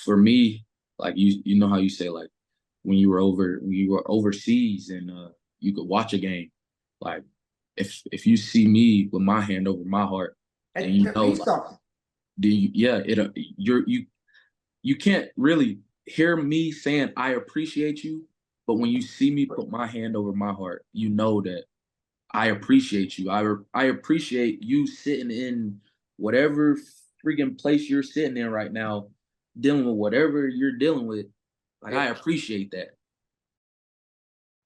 for me, like you know how you say like when you were overseas and you could watch a game, like if you see me with my hand over my heart, then you It know means like something. do you, yeah it you can't really hear me saying I appreciate you, but when you see me put my hand over my heart, you know that I appreciate you. I appreciate you sitting in whatever freaking place you're sitting in right now, dealing with whatever you're dealing with. Like I Yeah. appreciate that.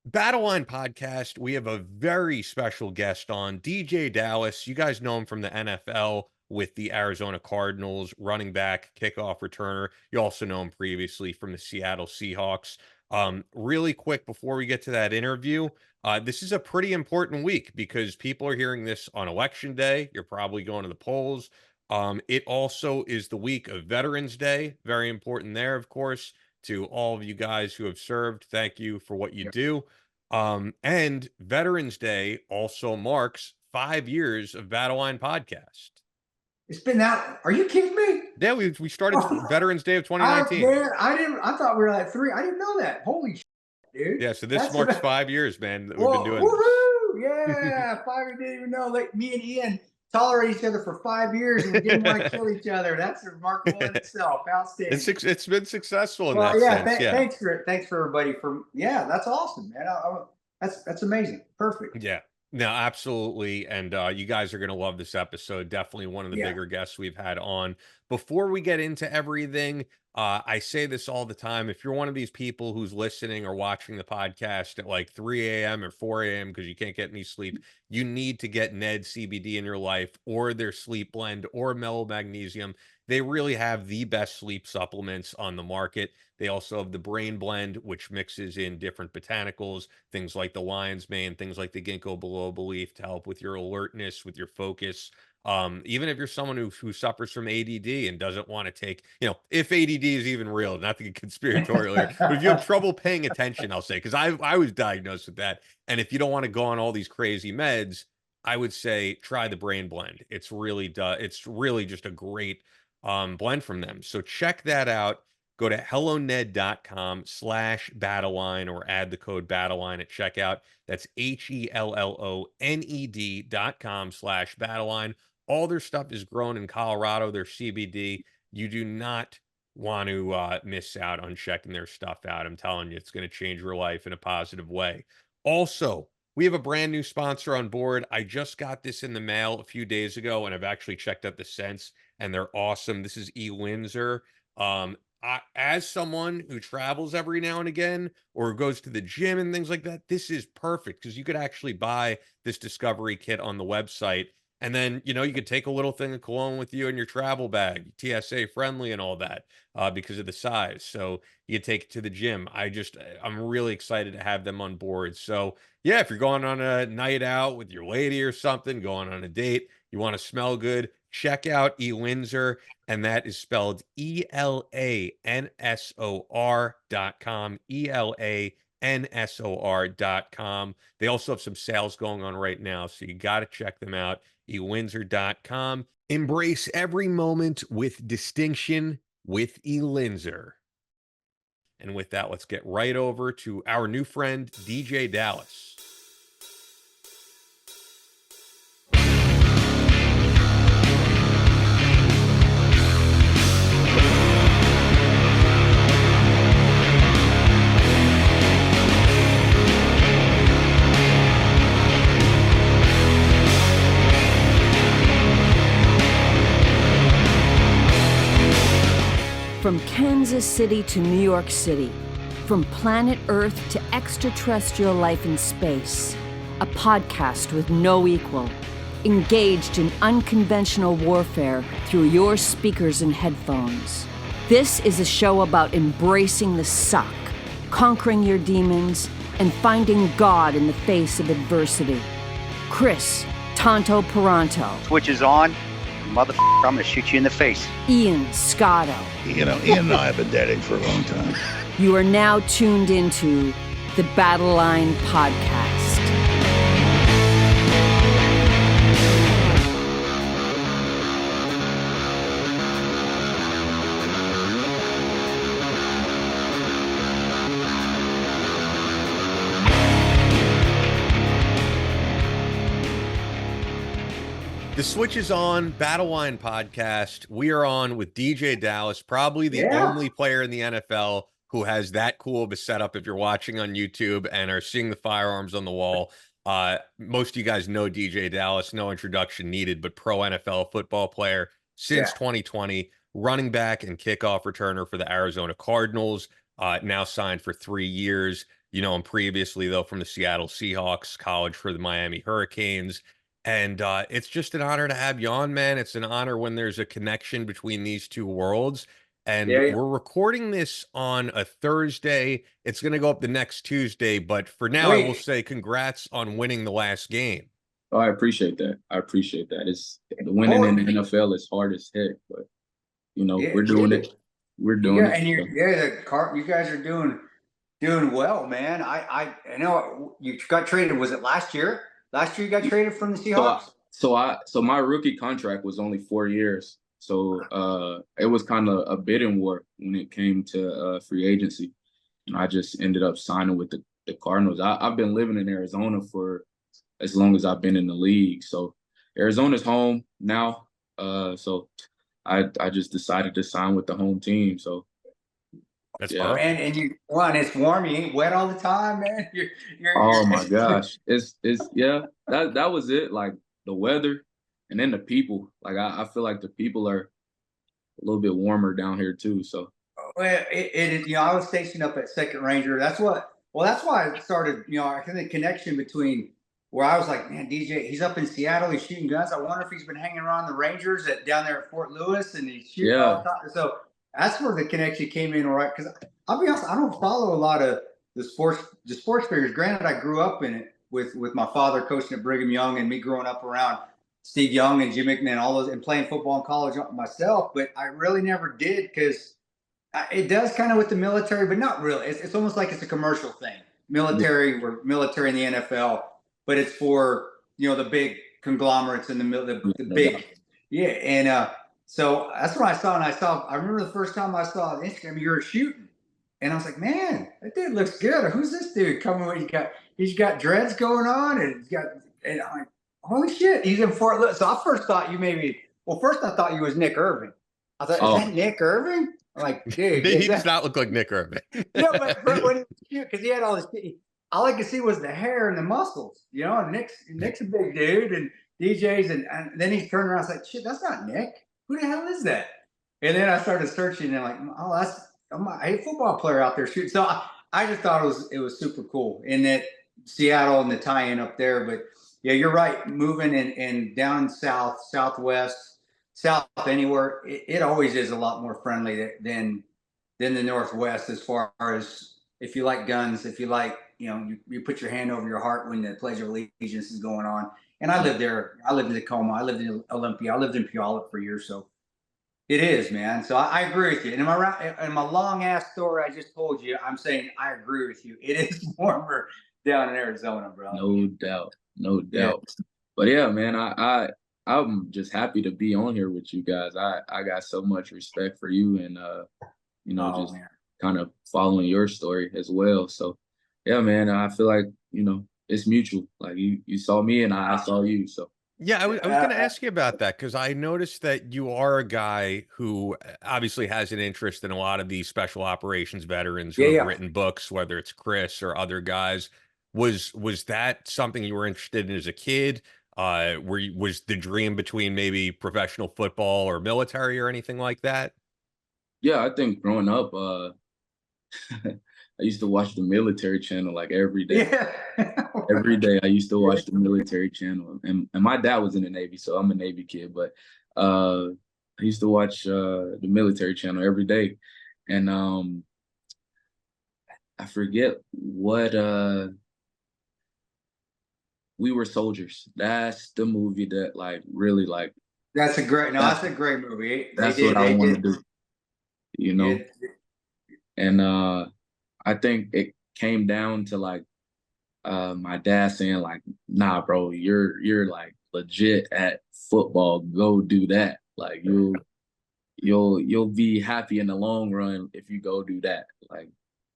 Battle Line Podcast, we have a very special guest on, DeeJay Dallas. You guys know him from the NFL with the Arizona Cardinals, running back, kickoff returner. You also know him previously from the Seattle Seahawks. Really quick before we get to that interview, this is a pretty important week because people are hearing this on Election Day. You're probably going to the polls. It also is the week of Veterans Day. Very important there, of course, to all of you guys who have served. Thank you for what you do. And Veterans Day also marks 5 years of Battle Line Podcast. It's been that. Are you kidding me? Yeah, we started Veterans Day of I 2019. man, I didn't. I thought we were at 3. I didn't know that. Holy shit, dude! Yeah, so this That's marks about, 5 years, man, that we've been whoa, doing woohoo! this. Yeah, 5. We didn't even know. Like me and Ian tolerate each other for 5 years, and we didn't want to kill each other. That's remarkable in itself. Outstanding. It's been successful in Well, that yeah. sense. Yeah. Thanks for everybody for. Yeah, that's awesome, man. That's amazing. Perfect. Yeah. No, absolutely. And you guys are going to love this episode. Definitely one of the bigger guests we've had on. Before we get into everything, I say this all the time. If you're one of these people who's listening or watching the podcast at like 3 a.m. or 4 a.m. because you can't get any sleep, you need to get Ned CBD in your life or their sleep blend or mellow magnesium. They really have the best sleep supplements on the market. They also have the brain blend, which mixes in different botanicals, things like the lion's mane, things like the ginkgo biloba leaf to help with your alertness, with your focus. Even if you're someone who suffers from ADD and doesn't want to take, if ADD is even real, not to get conspiratorial here, but if you have trouble paying attention, I'll say, because I was diagnosed with that. And if you don't want to go on all these crazy meds, I would say try the brain blend. It's really just a great blend from them. So check that out. Go to helloned.com/battleline or add the code battleline at checkout. That's HELLONED.com/battleline. All their stuff is grown in Colorado. Their CBD. You do not want to miss out on checking their stuff out. I'm telling you, it's going to change your life in a positive way. Also, we have a brand new sponsor on board. I just got this in the mail a few days ago, and I've actually checked out the scents, and they're awesome. This is E-Windsor. As someone who travels every now and again or goes to the gym and things like that, this is perfect because you could actually buy this discovery kit on the website. And then, you could take a little thing of cologne with you in your travel bag, TSA friendly and all that, because of the size. So you could take it to the gym. I'm really excited to have them on board. So yeah, if you're going on a night out with your lady or something, going on a date, you want to smell good, check out E-Windsor. And that is spelled ELANSOR.com, ELANSOR.com. They also have some sales going on right now, so you got to check them out, ewindsor.com. Embrace every moment with distinction with E-Windsor. And with that, let's get right over to our new friend, DeeJay Dallas. From Kansas City to New York City, from planet Earth to extraterrestrial life in space, a podcast with no equal, engaged in unconventional warfare through your speakers and headphones. This is a show about embracing the suck, conquering your demons, and finding God in the face of adversity. Chris Tonto Peranto. Switch is on. Motherfucker, I'm gonna shoot you in the face. Ian Scotto. Ian and I have been dating for a long time. You are now tuned into the Battle Line Podcast. The switch is on. Battle Line Podcast. We are on with DeeJay Dallas, probably the only player in the NFL who has that cool of a setup. If you're watching on YouTube and are seeing the firearms on the wall, most of you guys know DeeJay Dallas, no introduction needed, but pro NFL football player since 2020, running back and kickoff returner for the Arizona Cardinals, now signed for 3 years. You know him previously, though, from the Seattle Seahawks, college for the Miami Hurricanes. And it's just an honor to have you on, man. It's an honor when there's a connection between these two worlds. And we're recording this on a Thursday. It's going to go up the next Tuesday. But for now, I will say congrats on winning the last game. Oh, I appreciate that. I appreciate that. It's the winning in the NFL is hard as heck, but you know, we're doing it. We're doing it. And you guys are doing well, man. I know you got traded. Was it last year? Last year you got traded from the Seahawks? So my rookie contract was only 4 years. So it was kind of a bidding war when it came to free agency. And I just ended up signing with the Cardinals. I've been living in Arizona for as long as I've been in the league. So Arizona's home now. So I just decided to sign with the home team. So that's perfect. And it's warm. You ain't wet all the time, man. Oh my gosh. It's that was it. Like the weather and then the people. Like I feel like the people are a little bit warmer down here too. So well, I was stationed up at Second Ranger. That's why I started, I think the connection between where I was like, man, DeeJay, he's up in Seattle, he's shooting guns. I wonder if he's been hanging around the Rangers down there at Fort Lewis and he's shooting all the time. So that's where the connection came in, all right? Because I'll be honest, I don't follow a lot of the sports figures. Granted, I grew up in it with my father coaching at Brigham Young and me growing up around Steve Young and Jim McMahon, all those, and playing football in college myself. But I really never did because it does kind of with the military, but not really. It's almost like it's a commercial thing. We're military in the NFL, but it's for the big conglomerates and the big and. So that's what I saw, and I remember the first time I saw on Instagram you were shooting, and I was like, man, that dude looks good. Who's this dude coming with? He's got dreads going on, and and I'm like, holy shit, he's in Fort Lewis. So I first thought I thought you was Nick Irving. I thought, is that Nick Irving? I'm like, dude, he does not look like Nick Irving. No, but when he shoot, because he had all this, all I could see was the hair and the muscles. Nick's a big dude, and DeeJay's, and then he turned around and was like, shit, that's not Nick. Who the hell is that? And then I started searching and like, I'm a football player out there shooting. So I just thought it was super cool in that Seattle and the tie-in up there. But yeah, you're right. Moving and down south, southwest, south anywhere, it always is a lot more friendly than the Northwest as far as if you like guns, if you like, you put your hand over your heart when the Pledge of Allegiance is going on. And I lived there. I lived in Tacoma. I lived in Olympia. I lived in Puyallup for years. So it is, man. So I agree with you. And in my long ass story I just told you, I'm saying I agree with you. It is warmer down in Arizona, bro. No doubt. Yeah. But yeah, man, I'm just happy to be on here with you guys. I got so much respect for you and kind of following your story as well. So yeah, man, I feel like, it's mutual. Like you saw me and I saw you. So yeah, I was going to ask you about that because I noticed that you are a guy who obviously has an interest in a lot of these special operations veterans who have written books, whether it's Chris or other guys. Was that something you were interested in as a kid? Was the dream between maybe professional football or military or anything like that? Yeah, I think growing up, I used to watch the military channel like every day. Yeah. Every day I used to watch the military channel. And my dad was in the Navy, so I'm a Navy kid. But I used to watch the military channel every day. And I forget what We Were Soldiers. That's the movie that really that's a great movie. That's what I want to do. And I think it came down to my dad saying like, nah, bro, you're like legit at football. Go do that. Like you'll be happy in the long run if you go do that. Like,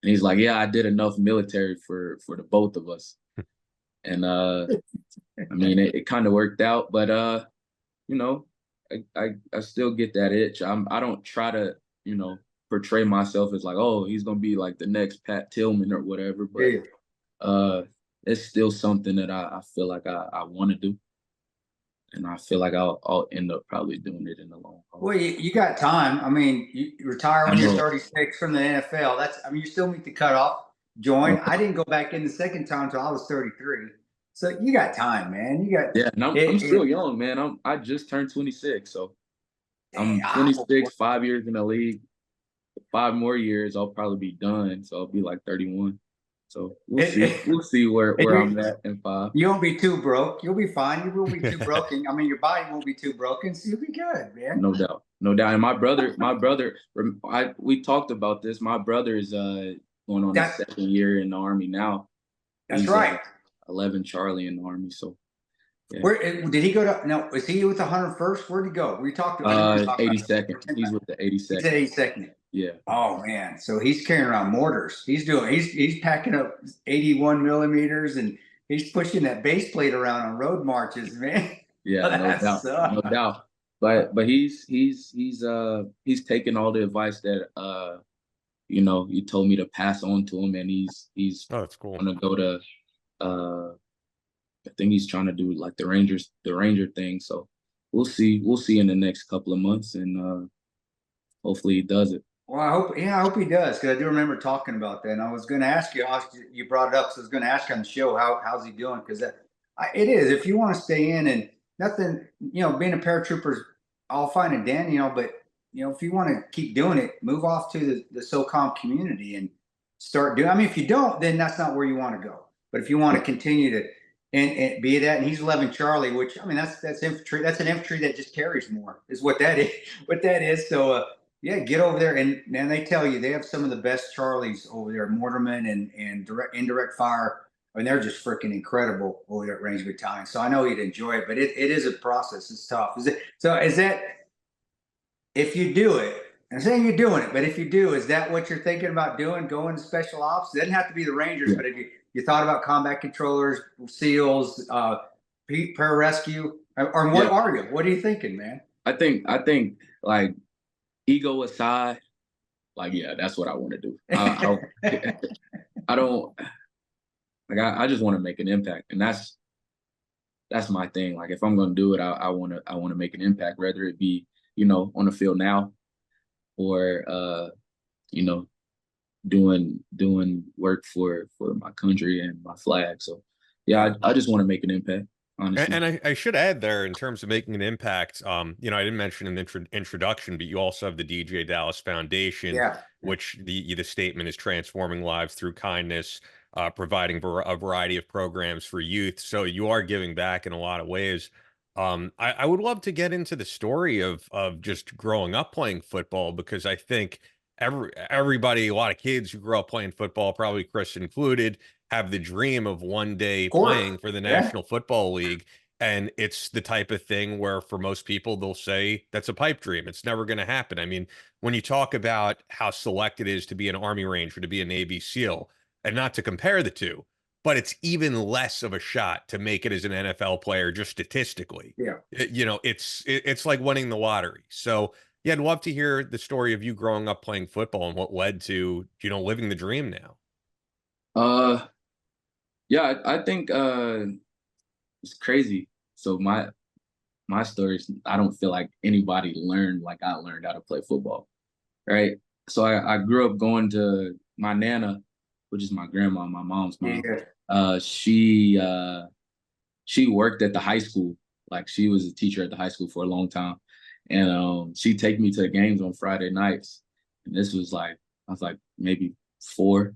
and he's like, yeah, I did enough military for the both of us. And I mean, it kind of worked out, but you know, I still get that itch. I don't try to, portray myself as like, oh, he's gonna be like the next Pat Tillman or whatever. But it's still something that I feel like I want to do, and I feel like I'll end up probably doing it in the long haul. Well, you got time. I mean, you retire when you're 36 from the NFL. You still meet the cutoff. Join. I didn't go back in the second time until I was 33. So you got time, man. You got and I'm still young, man. I just turned 26, so I'm 26. 5 years in the league. 5 more years, I'll probably be done. So I'll be like 31. So we'll see. We'll see where I'm at in 5. You won't be too broke. You'll be fine. You won't be too broken. I mean, your body won't be too broken, so you'll be good, man. No doubt. And my brother, we talked about this. My brother is going on his 2nd year in the Army now. That's right. 11 Charlie in the Army. So yeah. Where did he go to? No, is he with the 101st? Where'd he go? We talked about 82nd. He's with the 82nd. He's at 82nd. Yeah. Oh man, so he's carrying around mortars. He's packing up 81 millimeters, and he's pushing that base plate around on road marches, man. Yeah, no doubt. But he's taking all the advice that you told me to pass on to him, and he's that's cool. Gonna go to I think he's trying to do like the Ranger thing. So we'll see in the next couple of months, and hopefully he does it. Well, I hope he does, because I do remember talking about that. And I was going to ask you, you brought it up, so I was going to ask you on the show, how's he doing? Because it is, if you want to stay in, and nothing, being a paratrooper is all fine and dandy, but if you want to keep doing it, move off to the SOCOM community and start doing. I mean, if you don't, then that's not where you want to go. But if you want to continue to and be that, and he's 11 Charlie, which, I mean, that's infantry. That's an infantry that just carries more, is what that is. So. Yeah, get over there, and man, they tell you they have some of the best Charlies over there, mortarmen and indirect fire. I mean, they're just freaking incredible over there at Range Battalion. So I know you'd enjoy it, but it is a process. It's tough. Is that if you do it? I'm saying you're doing it, but if you do, is that what you're thinking about doing? Going to special ops? It doesn't have to be the Rangers, but if you thought about combat controllers, SEALs, pararescue, or what are you? What are you thinking, man? I think like, ego aside, like, yeah, that's what I want to do. I don't like. I just want to make an impact, and that's my thing. Like, if I'm going to do it, I want to make an impact, whether it be on the field now, or doing work for my country and my flag. So yeah, I just want to make an impact. Honestly. And I should add there, in terms of making an impact, I didn't mention in the introduction, but you also have the DeeJay Dallas Foundation, which the statement is transforming lives through kindness, providing a variety of programs for youth. So you are giving back in a lot of ways. I would love to get into the story of just growing up playing football, because I think everybody, a lot of kids who grow up playing football, probably Chris included, have the dream of one day playing for the National Football League. And it's the type of thing where, for most people, they'll say that's a pipe dream. It's never going to happen. I mean, when you talk about how select it is to be an Army Ranger, to be a Navy SEAL, and not to compare the two, but it's even less of a shot to make it as an NFL player, just statistically. Yeah. It's like winning the lottery. So yeah, I'd love to hear the story of you growing up playing football and what led to, living the dream now. Yeah, I think it's crazy. So my stories, I don't feel like anybody learned like I learned how to play football, right? So I grew up going to my Nana, which is my grandma, my mom's mom. She worked at the high school. Like, she was a teacher at the high school for a long time. And she'd take me to the games on Friday nights. And this was I was maybe 4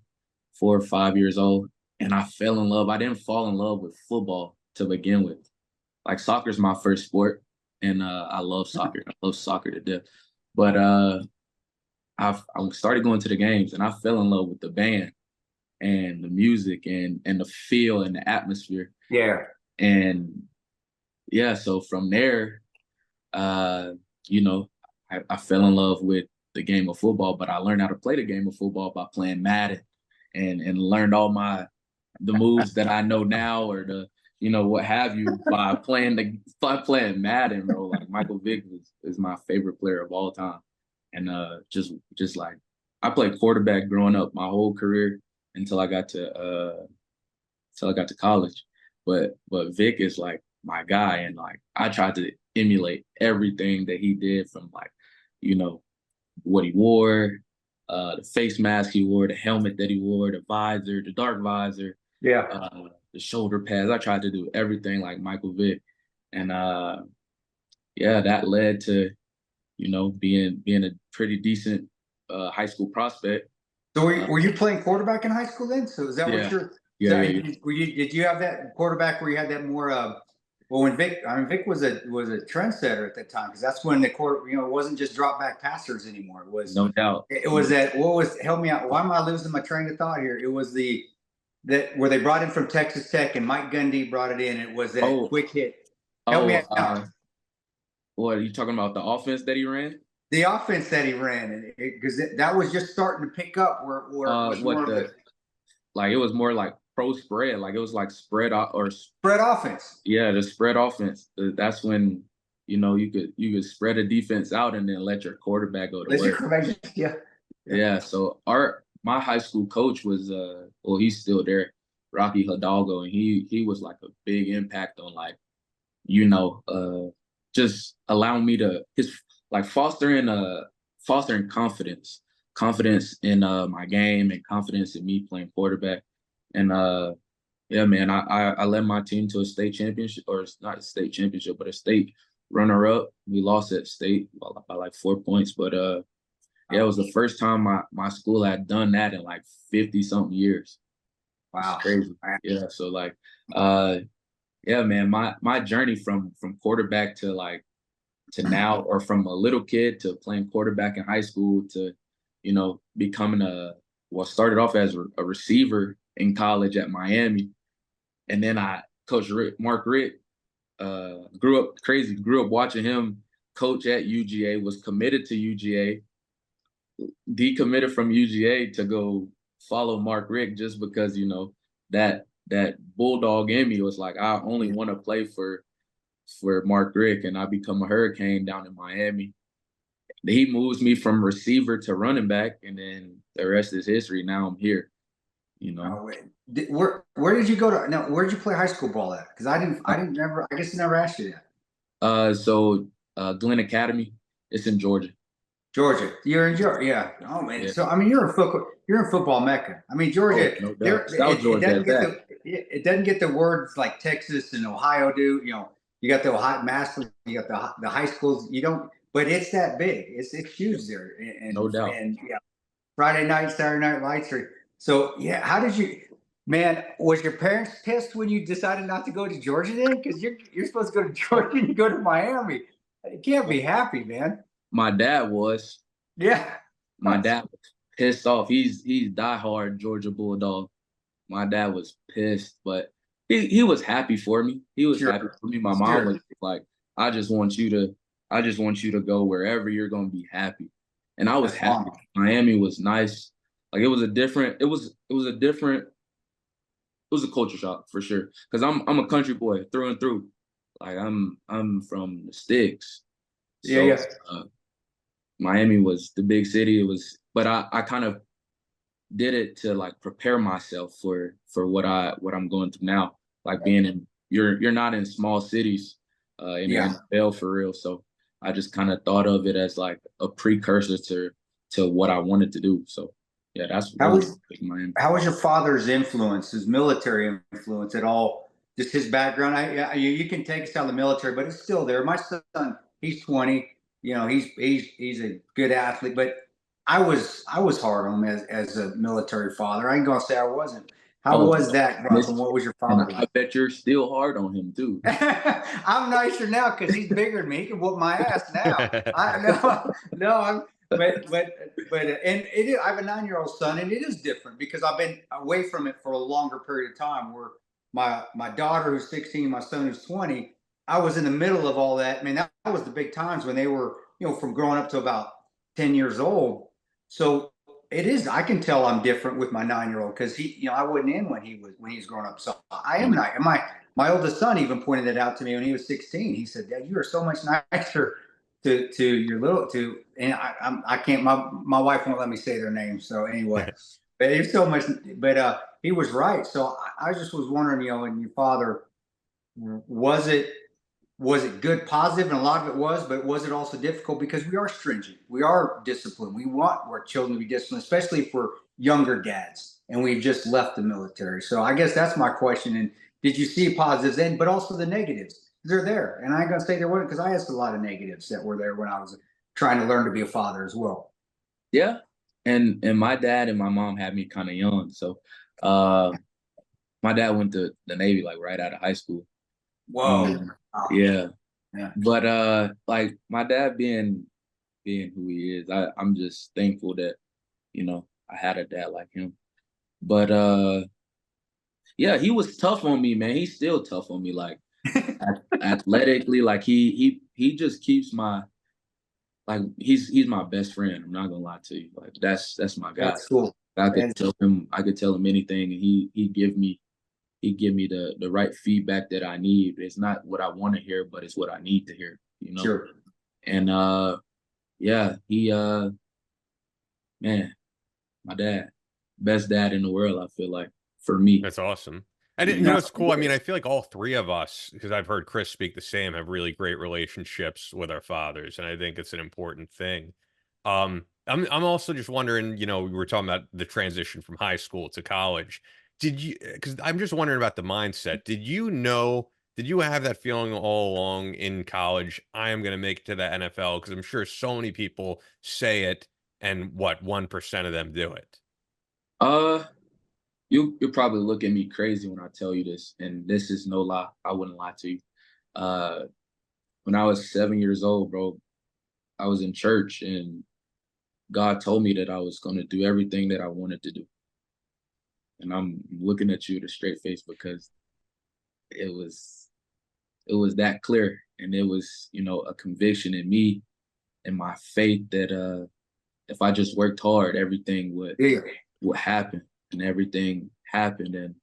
or 5 years old. And I fell in love. I didn't fall in love with football to begin with. Like, soccer's my first sport, and I love soccer. I love soccer to death. But I started going to the games, and I fell in love with the band and the music and the feel and the atmosphere. Yeah. And yeah, so from there, I fell in love with the game of football, but I learned how to play the game of football by playing Madden, and learned all the moves that I know now, or what have you by playing Madden, bro. Like Michael Vick is my favorite player of all time. And just like I played quarterback growing up my whole career until I got to college. But Vic is like my guy, and like I tried to emulate everything that he did, from like, what he wore, the face mask he wore, the helmet that he wore, the visor, the dark visor, the shoulder pads. I tried to do everything like Michael Vick. And that led to, being a pretty decent high school prospect. So were you playing quarterback in high school then? So is that what you're? Yeah. Did you have that quarterback where you had that more? Well, when Vic was a trendsetter at that time, because that's when the court, it wasn't just drop back passers anymore. It was no doubt. It was that. Help me out. Why am I losing my train of thought here? It was that where they brought in from Texas Tech, and Mike Gundy brought it in. It was that quick hit. Help me out. What are you talking about? The offense that he ran? The offense that he ran, because that was just starting to pick up. It was more like pro spread, like it was like spread offense. Yeah, the spread offense. That's when you could spread a defense out and then let your quarterback go to work. Yeah. So my high school coach was he's still there, Rocky Hidalgo, and he was like a big impact on like just allowing me to fostering confidence in my game and confidence in me playing quarterback. And man, I led my team to a state championship, or not a state championship, but a state runner-up. We lost at state by like 4 points, but it was the first time my school had done that in like 50-something years. Wow, it's crazy. Yeah, so like, man, my journey from quarterback to now, or from a little kid to playing quarterback in high school to, becoming started off as a receiver in college at Miami. And then Coach Mark Richt, grew up watching him coach at UGA, was committed to UGA, decommitted from UGA to go follow Mark Richt, just because, that bulldog in me was like, I only want to play for Mark Richt, and I become a Hurricane down in Miami. He moves me from receiver to running back, and then the rest is history. Now I'm here. Where did you go to? Now, where did you play high school ball at? Because I guess I never asked you that. So Glenn Academy. It's in Georgia. Georgia, you're in Georgia, yeah. Oh man, so I mean, you're in football Mecca. I mean, Georgia. Oh, no doubt. It doesn't get the words like Texas and Ohio do. You got the Ohio Masters, you got the high schools. You don't, but it's that big. It's huge there. And, no doubt. And Friday night, Saturday night lights are. So how did you? Man, was your parents pissed when you decided not to go to Georgia then? Because you're supposed to go to Georgia and you go to Miami. You can't be happy, man. My dad was. Yeah. My dad was pissed off. He's diehard Georgia Bulldog. My dad was pissed, but he was happy for me. He was happy for me. My mom was like, I just want you to go wherever you're gonna be happy. And I was happy. Miami was nice. Like it was a culture shock for sure. Because I'm a country boy through and through. Like I'm from the sticks. So, Miami was the big city. But I kind of did it to like prepare myself for what I'm going through now. Like being in, you're not in small cities in the NFL for real. So I just kind of thought of it as like a precursor to what I wanted to do. So yeah, that's how was your father's influence, his military influence at all? Just his background. You can take us out of the military, but it's still there. My son, he's 20. He's a good athlete, but I was hard on him as a military father. I ain't gonna say I wasn't. How was that, Russ? And what was your father like? I bet you're still hard on him too. I'm nicer now because he's bigger than me. He can whoop my ass now. I have a 9-year-old son, and it is different because I've been away from it for a longer period of time. Where my daughter, who's 16, my son, who's 20, I was in the middle of all that. I mean, that was the big times when they were, from growing up to about 10 years old. So It is. I can tell I'm different with my 9-year-old because I wasn't in when he was growing up. So I am not. And my oldest son even pointed it out to me when he was 16. He said, "Dad, you are so much nicer to your little to." And I can't. My wife won't let me say their names. So anyway, but he's so much. But he was right. So I just was wondering, and your father, was it good, positive, and a lot of it was, but was it also difficult because we are stringent, we are disciplined, we want our children to be disciplined, especially for younger dads, and we've just left the military. So I guess that's my question. And did you see positives then, but also the negatives? They're there, and I ain't gonna say there weren't, because I had a lot of negatives that were there when I was trying to learn to be a father as well. Yeah, and my dad and my mom had me kind of young, so my dad went to the Navy like right out of high school. Whoa. Yeah. Yeah. But like my dad being who he is, I'm just thankful that, I had a dad like him. But yeah, he was tough on me, man. He's still tough on me, like athletically, like he just keeps like he's my best friend. I'm not gonna lie to you. Like that's my guy. That's cool. I could tell him anything, and he give me the right feedback that I need. It's not what I want to hear, but it's what I need to hear, Sure. And yeah, he man, my dad, best dad in the world, I feel like, for me. That's awesome. And it's cool. I mean, I feel like all three of us, because I've heard Chris speak the same, have really great relationships with our fathers, and I think it's an important thing. I'm also just wondering, we were talking about the transition from high school to college. Because I'm just wondering about the mindset. Did you have that feeling all along in college, I am going to make it to the NFL? Because I'm sure so many people say it, and 1% of them do it. You'll probably look at me crazy when I tell you this, and this is no lie. I wouldn't lie to you. When I was 7 years old, bro, I was in church, and God told me that I was going to do everything that I wanted to do. And I'm looking at you with a straight face because it was that clear, and it was, a conviction in me and my faith that if I just worked hard, everything would happen, and everything happened. And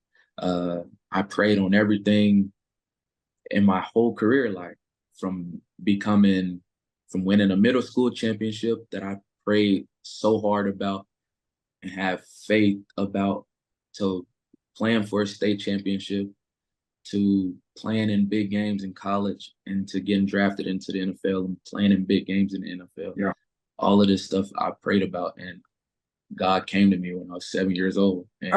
I prayed on everything in my whole career, like from winning a middle school championship that I prayed so hard about and have faith about, to playing for a state championship, to playing in big games in college, and to getting drafted into the NFL and playing in big games in the NFL. Yeah. All of this stuff I prayed about, and God came to me when I was 7 years old and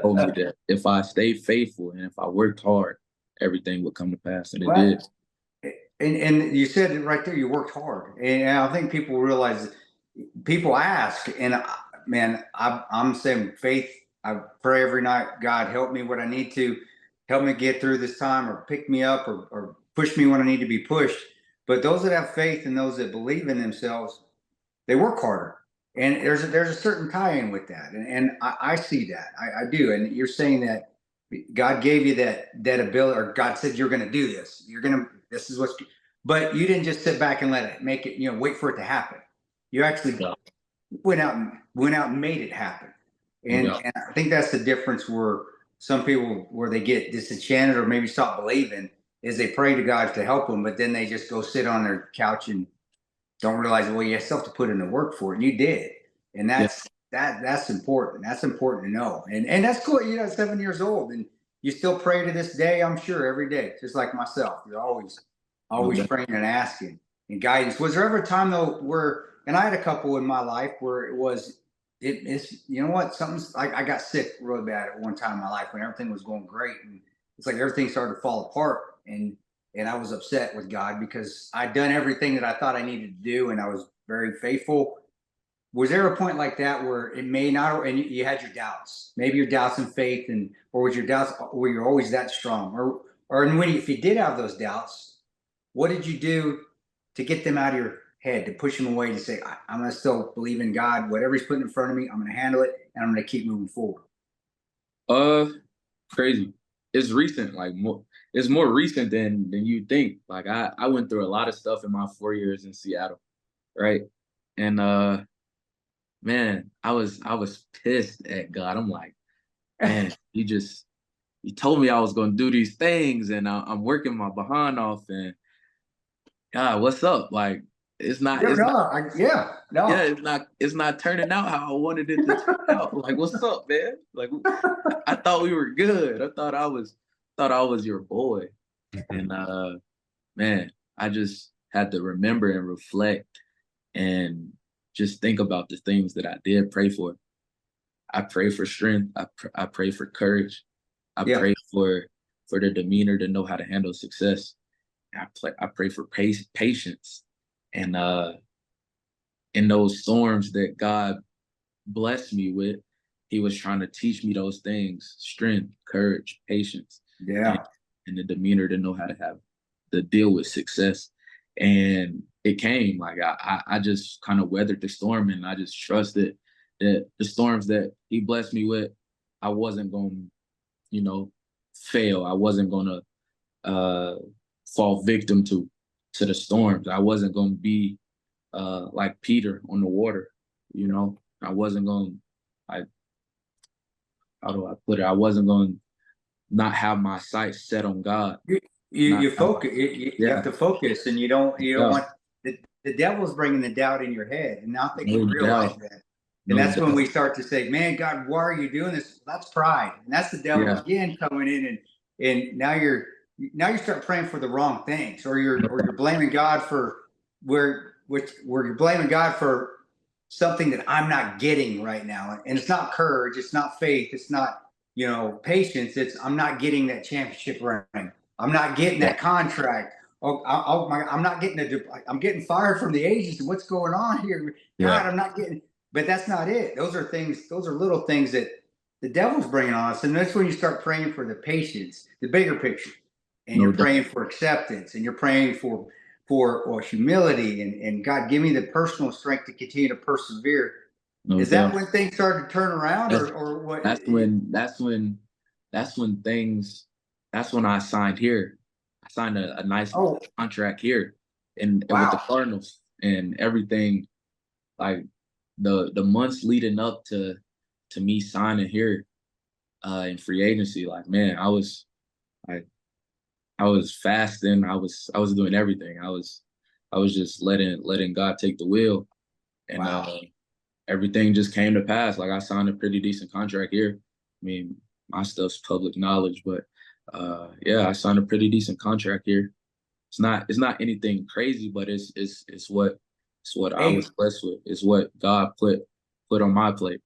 told me that if I stayed faithful and if I worked hard, everything would come to pass, and it did. And you said it right there. You worked hard, and I think people realize. People ask, and man, I'm saying faith. I pray every night. God, help me what I need to. Help me get through this time, or pick me up, or push me when I need to be pushed. But those that have faith and those that believe in themselves, they work harder. And there's a certain tie-in with that, and I see that. I do. And you're saying that God gave you that ability, or God said you're going to do this. This is what's. But you didn't just sit back and let it make it. Wait for it to happen. You actually went out and made it happen. And I think that's the difference where some people, where they get disenchanted or maybe stop believing, is they pray to God to help them, but then they just go sit on their couch and don't realize, well, you still have to put in the work for it. And you did. And that's important. That's important to know. And that's cool. 7 years old, and you still pray to this day, I'm sure, every day, just like myself. You're always praying and asking and guidance. Was there ever a time though where, and I had a couple in my life where it's something's like, I got sick really bad at one time in my life when everything was going great, and it's like everything started to fall apart, and I was upset with God because I'd done everything that I thought I needed to do, and I was very faithful. Was there a point like that where it may not, and you had your doubts, maybe your doubts in faith, or was your doubts where you're always that strong, or if you did have those doubts, what did you do to get them out of your head, to push them away, to say, I'm going to still believe in God, whatever he's putting in front of me, I'm going to handle it, and I'm going to keep moving forward? Crazy. It's recent, it's more recent than you think. Like I went through a lot of stuff in my 4 years in Seattle, right? And man, I was pissed at God. I'm like, man, he told me I was gonna do these things, and I'm working my behind off, and God, what's up? Like, it's not, Yeah, it's no, not, yeah, no. it's not turning out how I wanted it to turn out. Like, what's up, man? Like, I thought we were good. Thought I was your boy, and man, I just had to remember and reflect and just think about the things that I did pray for. I pray for strength. I pray for courage. I Yeah. pray for the demeanor to know how to handle success. I pray for patience, and in those storms that God blessed me with, He was trying to teach me those things: strength, courage, patience, and, Yeah. and the demeanor to know how to have to deal with success. And it came. Like, I just kind of weathered the storm, and I just trusted that the storms that He blessed me with, I wasn't going to, fail. I wasn't going to fall victim to the storms. I wasn't going to be like Peter on the water. I wasn't going. I How do I put it? I wasn't going to not have my sights set on God. You Not have my, focus. You yeah, have to focus, and you don't yeah, want the devil's bringing the doubt in your head, and I don't think we no realize doubt, that. And no that's when we doubt. start to say, "Man, God, why are you doing this?" That's pride, and that's the devil Yeah, again coming in, and now you start praying for the wrong things, or you're blaming God for where you're blaming God for something that I'm not getting right now, and it's not courage, it's not faith, it's not patience. It's I'm not getting that championship ring. I'm not getting yeah, that contract. Oh, I'm not getting I'm getting fired from the agency. What's going on here? God, yeah. I'm not getting. But that's not it. Those are things. Those are little things that the devil's bringing on us, and that's when you start praying for the patience, the bigger picture, and No you're doubt, praying for acceptance, and you're praying for humility, and God, give me the personal strength to continue to persevere. no Is that doubt. when things started to turn around, That's or what? that's when things that's when I signed here. I signed a nice Oh, contract here, and with the wow. Cardinals, and everything, like the months leading up to me signing here in free agency. Like, man, like I was fasting. I was doing everything. I was just letting God take the wheel, and Wow. everything just came to pass. Like, I signed a pretty decent contract here. I mean, my stuff's public knowledge, but yeah, I signed a pretty decent contract here. It's not anything crazy, but it's what I Hey, was blessed with. It's what God put on my plate.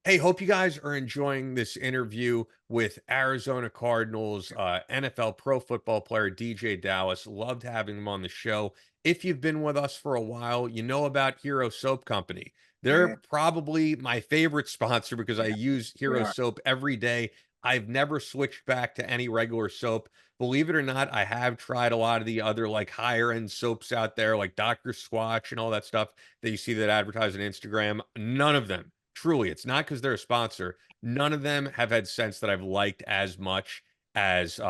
Hey, hope you guys are enjoying this interview with Arizona Cardinals NFL pro football player DeeJay Dallas. Loved having him on the show. If you've been with us for a while, you know about Hero Soap Company. yeah, They're probably my favorite sponsor because I yeah, use they Hero are. Soap every day. I've never switched back to any regular soap. Believe it or not, I have tried a lot of the other like higher end soaps out there, like Dr. Squatch and all that stuff that you see that advertise on Instagram. None of them. Truly, it's not because they're a sponsor. None of them have had scents that I've liked as much as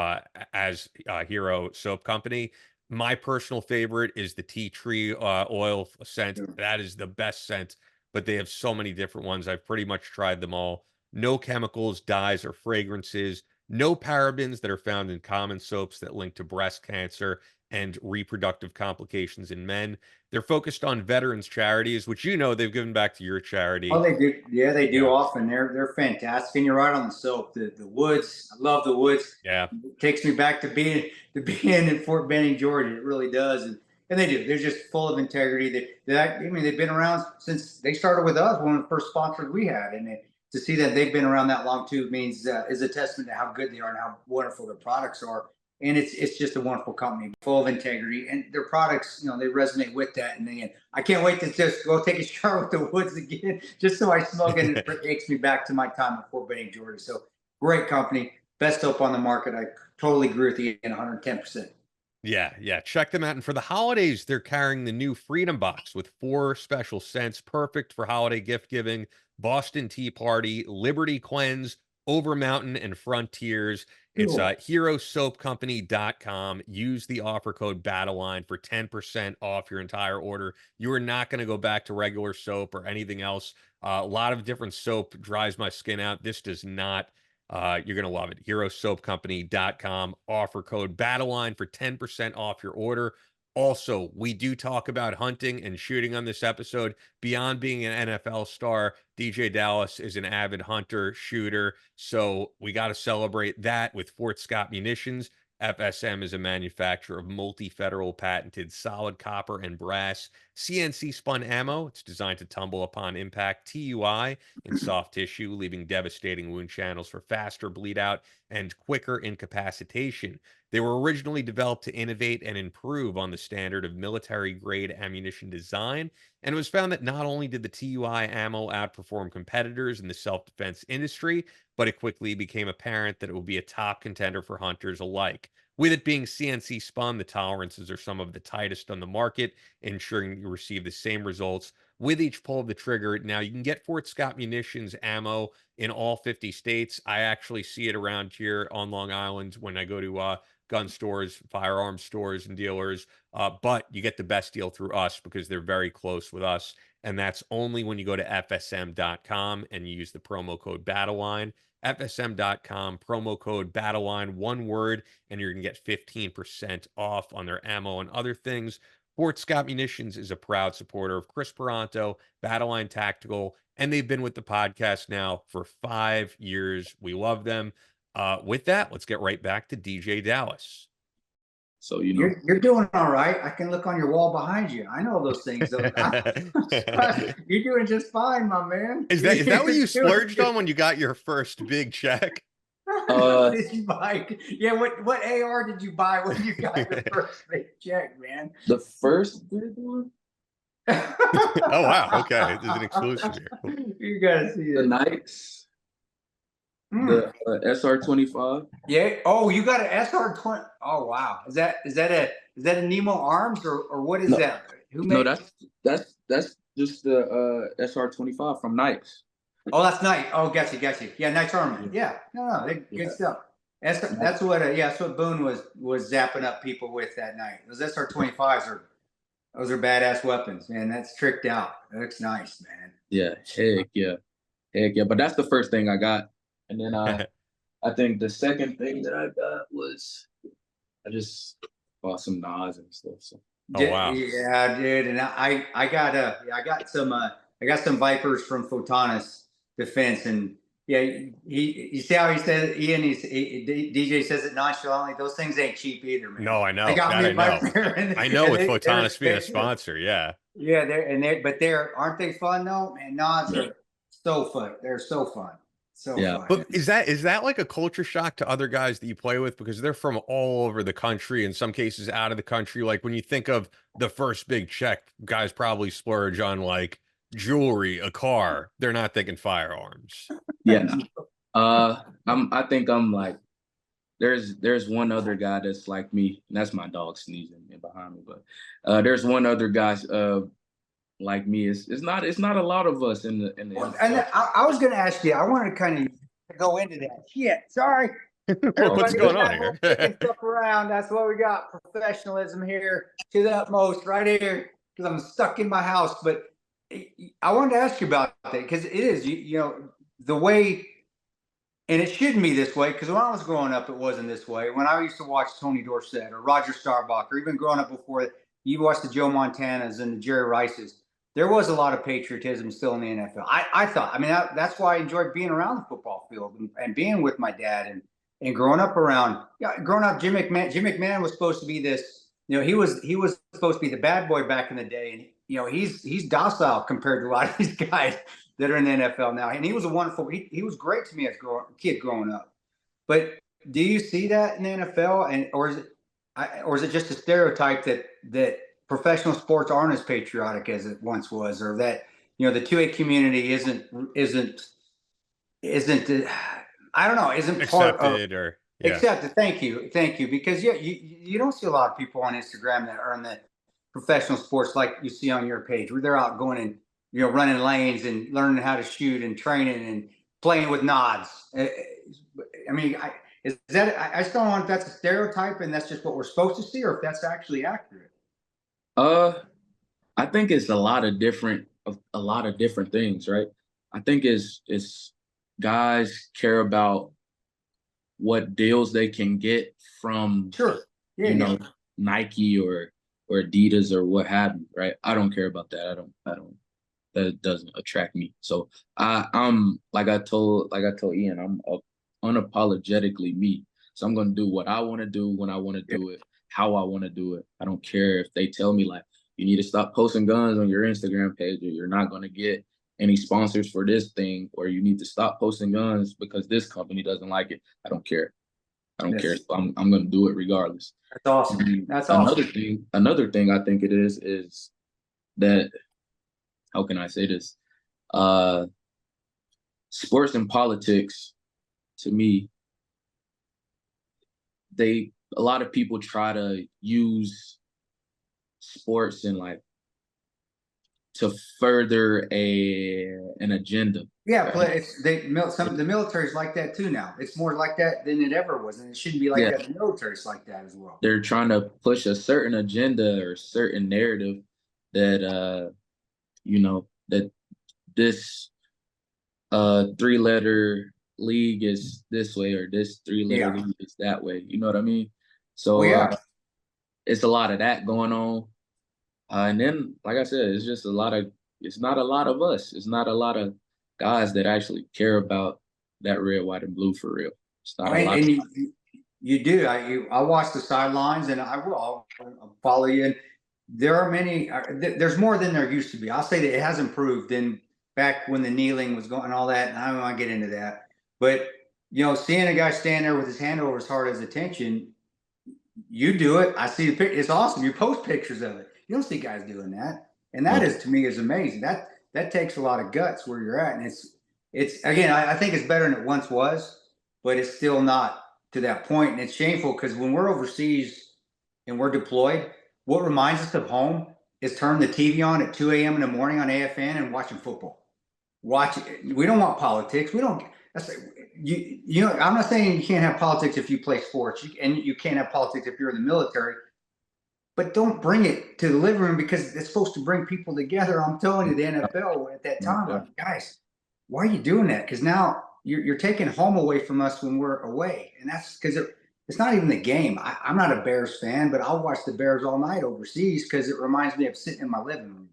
Hero Soap Company. My personal favorite is the tea tree oil scent. That is the best scent, but they have so many different ones. I've pretty much tried them all. No chemicals, dyes, or fragrances. No parabens that are found in common soaps that link to breast cancer and reproductive complications in men. They're focused on veterans charities, which they've given back to your Oh, charity. they do. Yeah, they do Yeah. often. They're fantastic. And you're right on the soap. The woods. I love the woods. Yeah. It takes me back to being in Fort Benning, Georgia. It really does. And they do. They're just full of integrity. I mean, they've been around since they started with us. One of the first sponsors we had, and to see that they've been around that long too means is a testament to how good they are and how wonderful their products are. And it's just a wonderful company, full of integrity, and their products, they resonate with that. And then I can't wait to just go take a shower with the woods again, just so I smell it, and it takes me back to my time in Fort Benning, Georgia. So great company, best soap on the market. I totally agree with you in 110%. Yeah, yeah. Check them out. And for the holidays, they're carrying the new Freedom Box with 4 special scents, perfect for holiday gift giving: Boston Tea Party, Liberty Cleanse, Over Mountain, and Frontiers. It's herosoapcompany.com. Use the offer code BATTLELINE for 10% off your entire order. You are not going to go back to regular soap or anything else. A lot of different soap dries my skin out. This does not. You're going to love it. herosoapcompany.com. Offer code BATTLELINE for 10% off your order. Also, we do talk about hunting and shooting on this episode. Beyond being an NFL star, DeeJay Dallas is an avid hunter, shooter. So we got to celebrate that with Fort Scott Munitions. FSM is a manufacturer of multi-federal patented solid copper and brass CNC spun ammo. It's designed to tumble upon impact TUI in soft tissue, leaving devastating wound channels for faster bleed out and quicker incapacitation. They were originally developed to innovate and improve on the standard of military-grade ammunition design, and it was found that not only did the TUI ammo outperform competitors in the self-defense industry, but it quickly became apparent that it would be a top contender for hunters alike. With it being CNC spun, the tolerances are some of the tightest on the market, ensuring you receive the same results with each pull of the trigger. Now, you can get Fort Scott Munitions ammo in all 50 states. I actually see it around here on Long Island when I go to gun stores, firearms stores, and dealers. But you get the best deal through us because they're very close with us. And that's only when you go to fsm.com and you use the promo code BATTLELINE. FSM.com, promo code BATTLELINE, one word, and you're going to get 15% off on their ammo and other things. Fort Scott Munitions is a proud supporter of Chris Peranto, Battleline Tactical, and they've been with the podcast now for 5 years. We love them. With that, let's get right back to DeeJay Dallas. So, you know, you're doing all right. I can look on your wall behind you. I know those things. Though. You're doing just fine, my man. Is that what you splurged on when you got your first big check? Did you buy? Yeah, what AR did you buy when you got your first big check, man? The first big one? Oh, wow. Okay. There's an exclusive here. You got to see The it. Nikes. The SR25. Yeah. Oh, you got an SR20. Oh, wow. Is that a Nemo Arms or what is that? Who made? No, that's just the SR25 from Nikes. Oh, that's nice. Oh, gotcha. Yeah, nice armament. Yeah. No, good stuff. That's what Boone was zapping up people with that night. Those SR25s those are badass weapons, man. That's tricked out. That looks nice, man. Yeah, heck yeah. But that's the first thing I got. And then I think the second thing that I got was I just bought some Nas and stuff. So. Oh, wow. Yeah, I did, and I got some Vipers from Photonis Defense, and yeah, you see how he said it, Ian. DeeJay says it nonchalantly. Those things ain't cheap either, man. No, I know. I know with Photonis being a sponsor, yeah. Yeah, they're aren't they fun though? Man, Nas are so fun. They're so fun. So fun. But is that like a culture shock to other guys that you play with, because they're from all over the country, in some cases out of the country? Like when you think of the first big check, guys probably splurge on like jewelry, a car. They're not thinking firearms. Yeah. I think I'm like, there's one other guy that's like me, and that's my dog sneezing behind me. But there's one other guy like me. It's not a lot of us in the and I was going to ask you. I wanted to kind of go into that. Shit, sorry. What's going on here? Stuff around. That's what we got. Professionalism here to the utmost, right here, because I'm stuck in my house. But I wanted to ask you about that, because it is, you know, the way, and it shouldn't be this way, because when I was growing up, it wasn't this way. When I used to watch Tony Dorsett or Roger Staubach, or even growing up before, you watched the Joe Montanas and the Jerry Rices, there was a lot of patriotism still in the NFL. I thought, I mean, that's why I enjoyed being around the football field and being with my dad and growing up around. Yeah, growing up, Jim McMahon was supposed to be this. You know, he was supposed to be the bad boy back in the day, and you know he's docile compared to a lot of these guys that are in the NFL now. And he was a wonderful. He was great to me as a kid growing up. But do you see that in the NFL, or is it just a stereotype that professional sports aren't as patriotic as it once was, or that, you know, the 2A community isn't I don't know, isn't accepted part of, or accepted. Thank you, because you don't see a lot of people on Instagram that are in the professional sports like you see on your page, where they're out going and, you know, running lanes and learning how to shoot and training and playing with nods. I mean, Is that I still don't know if that's a stereotype and that's just what we're supposed to see, or if that's actually accurate. I think it's a lot of different things, right? I think it's guys care about what deals they can get from Sure. Yeah, you yeah. know Nike or Adidas or what have you, right? I don't care about that. I don't that doesn't attract me. So I'm like I told Ian, I'm unapologetically me. So I'm gonna do what I want to do when I want to do it, how I want to do it. I don't care if they tell me like you need to stop posting guns on your Instagram page or you're not gonna get any sponsors for this thing, or you need to stop posting guns because this company doesn't like it. I don't care. I don't care. Yes. So I'm gonna do it regardless. That's awesome. And That's awesome. another thing I think it is that, how can I say this? Uh, Sports and politics, to me, a lot of people try to use sports and like to further an agenda. Yeah, but Right? the military's like that too now. It's more like that than it ever was, and it shouldn't be like Yeah, that. The military's like that as well. they're trying to push a certain agenda or certain narrative that that this three-letter league is this way or this three-letter Yeah. league is that way. You know what I mean? Well, So yeah. it's a lot of that going on. And then, like I said, it's just it's not a lot of us. It's not a lot of guys that actually care about that red, white, and blue for real. It's not a And, lot. and you do. I watch the sidelines, and I'll follow you. And there are many. There's more than there used to be. I'll say that it has improved than back when the kneeling was going and all that. And I don't want to get into that, but seeing a guy stand there with his hand over his heart as attention, you do it. I see the picture. It's awesome. You post pictures of it. You don't see guys doing that, and that is to me is amazing. That takes a lot of guts where you're at, and it's again. I think it's better than it once was, but it's still not to that point, and it's shameful because when we're overseas and we're deployed, what reminds us of home is turning the TV on at 2 a.m. in the morning on AFN and watching football. We don't want politics. We don't. That's I'm not saying you can't have politics if you play sports, and you can't have politics if you're in the military. But don't bring it to the living room because it's supposed to bring people together. I'm telling you, the NFL at that time, like, guys, why are you doing that? Because now you're taking home away from us when we're away, and that's because it's not even the game. I'm not a Bears fan, but I'll watch the Bears all night overseas because it reminds me of sitting in my living room.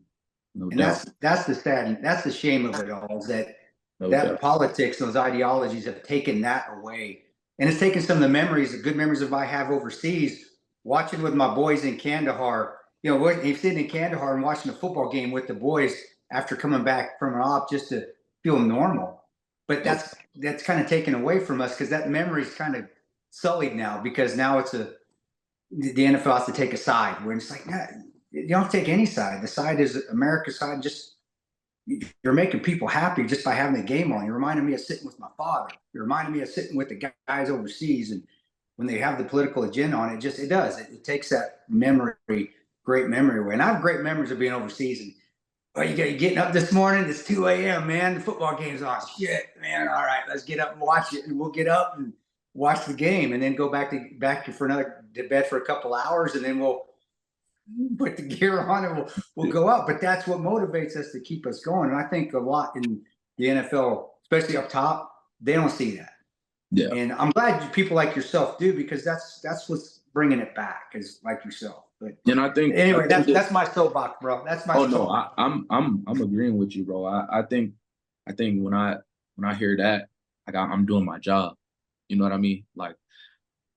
No And doubt. that's the shame of it all is that No that doubt. politics, those ideologies have taken that away, and it's taken some of the good memories of I have overseas. Watching with my boys in Kandahar, sitting in Kandahar and watching a football game with the boys after coming back from an op just to feel normal. But that's kind of taken away from us because that memory is kind of sullied now because now the NFL has to take a side where it's like, nah, you don't have to take any side. The side is America's side. Just you're making people happy just by having the game on. You're reminding me of sitting with my father. You're reminding me of sitting with the guys overseas and when they have the political agenda on it, it takes that great memory away. And I have great memories of being overseas. And you getting up this morning, it's 2 a.m., man, the football game's on. Shit, man, all right, let's get up and watch it. And we'll get up and watch the game and then go back to bed for a couple hours, and then we'll put the gear on and we'll go out. But that's what motivates us to keep us going. And I think a lot in the NFL, especially up top, they don't see that. Yeah. And I'm glad people like yourself do because that's what's bringing it back is like yourself. But And I think anyway, that's my soapbox, bro. That's my. Oh no, I'm agreeing with you, bro. I think when I hear that, like I'm doing my job. You know what I mean? Like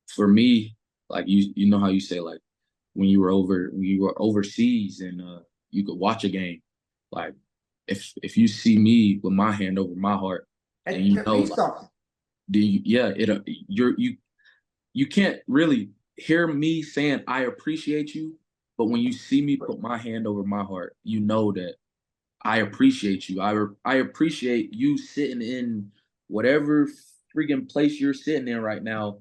for me, like you know how you say like when you were overseas and you could watch a game, like if you see me with my hand over my heart and you know like, you can't really hear me saying I appreciate you, but when you see me put my hand over my heart, you know that I appreciate you. I appreciate you sitting in whatever freaking place you're sitting in right now,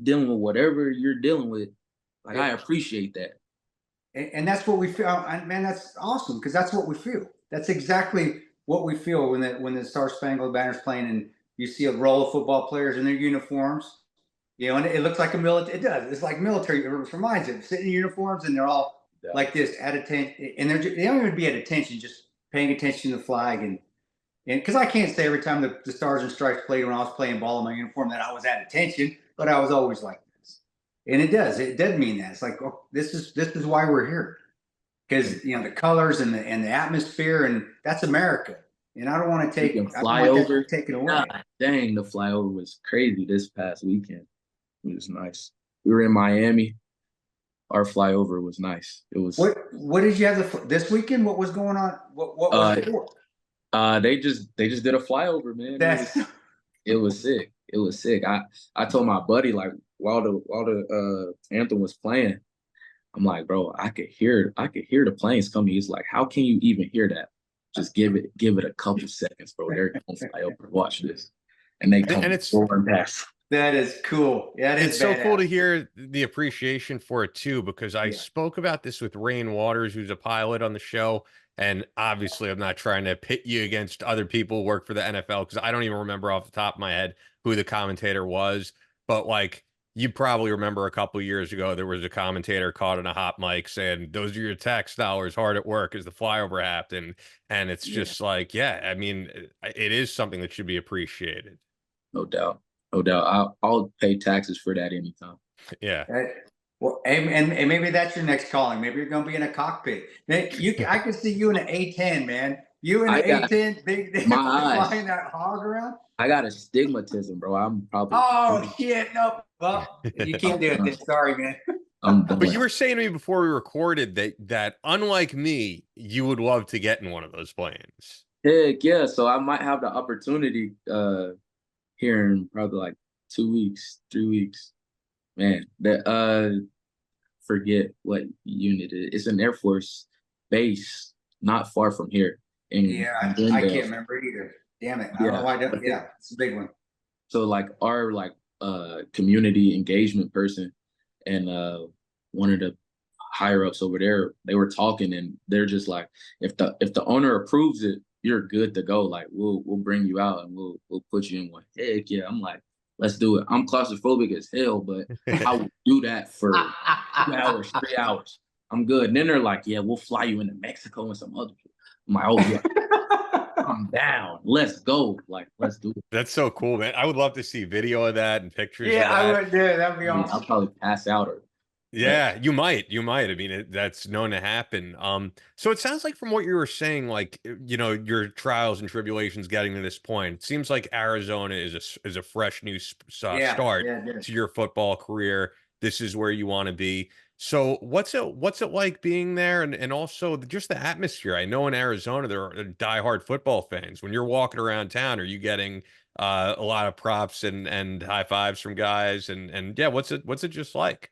dealing with whatever you're dealing with. Like I appreciate that. And that's what we feel, man. That's awesome because that's what we feel. That's exactly what we feel when the Star Spangled Banner's playing and you see a row of football players in their uniforms. You know, and it looks like a military. It does. It's like military. It reminds you. Sitting in uniforms, and they're all like this at attention, and they don't even be at attention, just paying attention to the flag, and because I can't say every time the Stars and Stripes played when I was playing ball in my uniform that I was at attention, but I was always like this, and it does mean that. It's like, oh, this is why we're here, because you know the colors and the atmosphere, and that's America, and I don't want to take flyover taken away. God, dang, the flyover was crazy this past weekend. It was nice. We were in Miami. Our flyover was nice. It was. What did you have this weekend? What was going on? What was it for? They just did a flyover, man. It was sick. It was sick. I told my buddy, like, while the anthem was playing, I'm like, bro, I could hear the planes coming. He's like, how can you even hear that? Just give it a couple seconds, bro. They're gonna fly over. Watch this. And they come forward and pass. That is cool. Yeah, it's so cool to hear the appreciation for it too, because I spoke about this with Rain Waters, who's a pilot on the show. And obviously, I'm not trying to pit you against other people who work for the NFL, because I don't even remember off the top of my head who the commentator was. But like, you probably remember a couple of years ago, there was a commentator caught on a hot mic saying, "Those are your tax dollars hard at work as the flyover happened." And it's just like, yeah, I mean, it is something that should be appreciated. No doubt. No doubt. I'll pay taxes for that anytime. Yeah. Well, and maybe that's your next calling. Maybe you're going to be in a cockpit. I can see you in an A-10, man. You in an A-10, big flying that hog around. I got astigmatism, bro. I'm probably. Oh shit! No, well, you can't do it. Sorry, man. But you were saying to me before we recorded that unlike me, you would love to get in one of those planes. Heck yeah! So I might have the opportunity here in probably like 2 weeks, 3 weeks. Man, that forget what unit it is. It's an Air Force base not far from here. I can't remember it either. Damn it. I don't know why I don't. Yeah, it's a big one. So like our community engagement person and one of the higher ups over there, they were talking, and they're just like, if the owner approves it, you're good to go. Like we'll bring you out and we'll put you in one. Heck yeah. I'm like, let's do it. I'm claustrophobic as hell, but I would do that for 2 hours, 3 hours. I'm good. And then they're like, yeah, we'll fly you into Mexico and some other people. I'm like, oh yeah. I'm down. Let's go. Like, let's do it. That's so cool, man. I would love to see video of that and pictures. Yeah, of that. I would. Yeah, that'd be awesome. I'll probably pass out or. Yeah, you might. I mean, that's known to happen. So it sounds like from what you were saying, like, you know, your trials and tribulations getting to this point, it seems like Arizona is a fresh new start to your football career. This is where you want to be. So what's it like being there, and also just the atmosphere? I know in Arizona there are diehard football fans. When you're walking around town, are you getting a lot of props and high fives from guys? And yeah, what's it just like?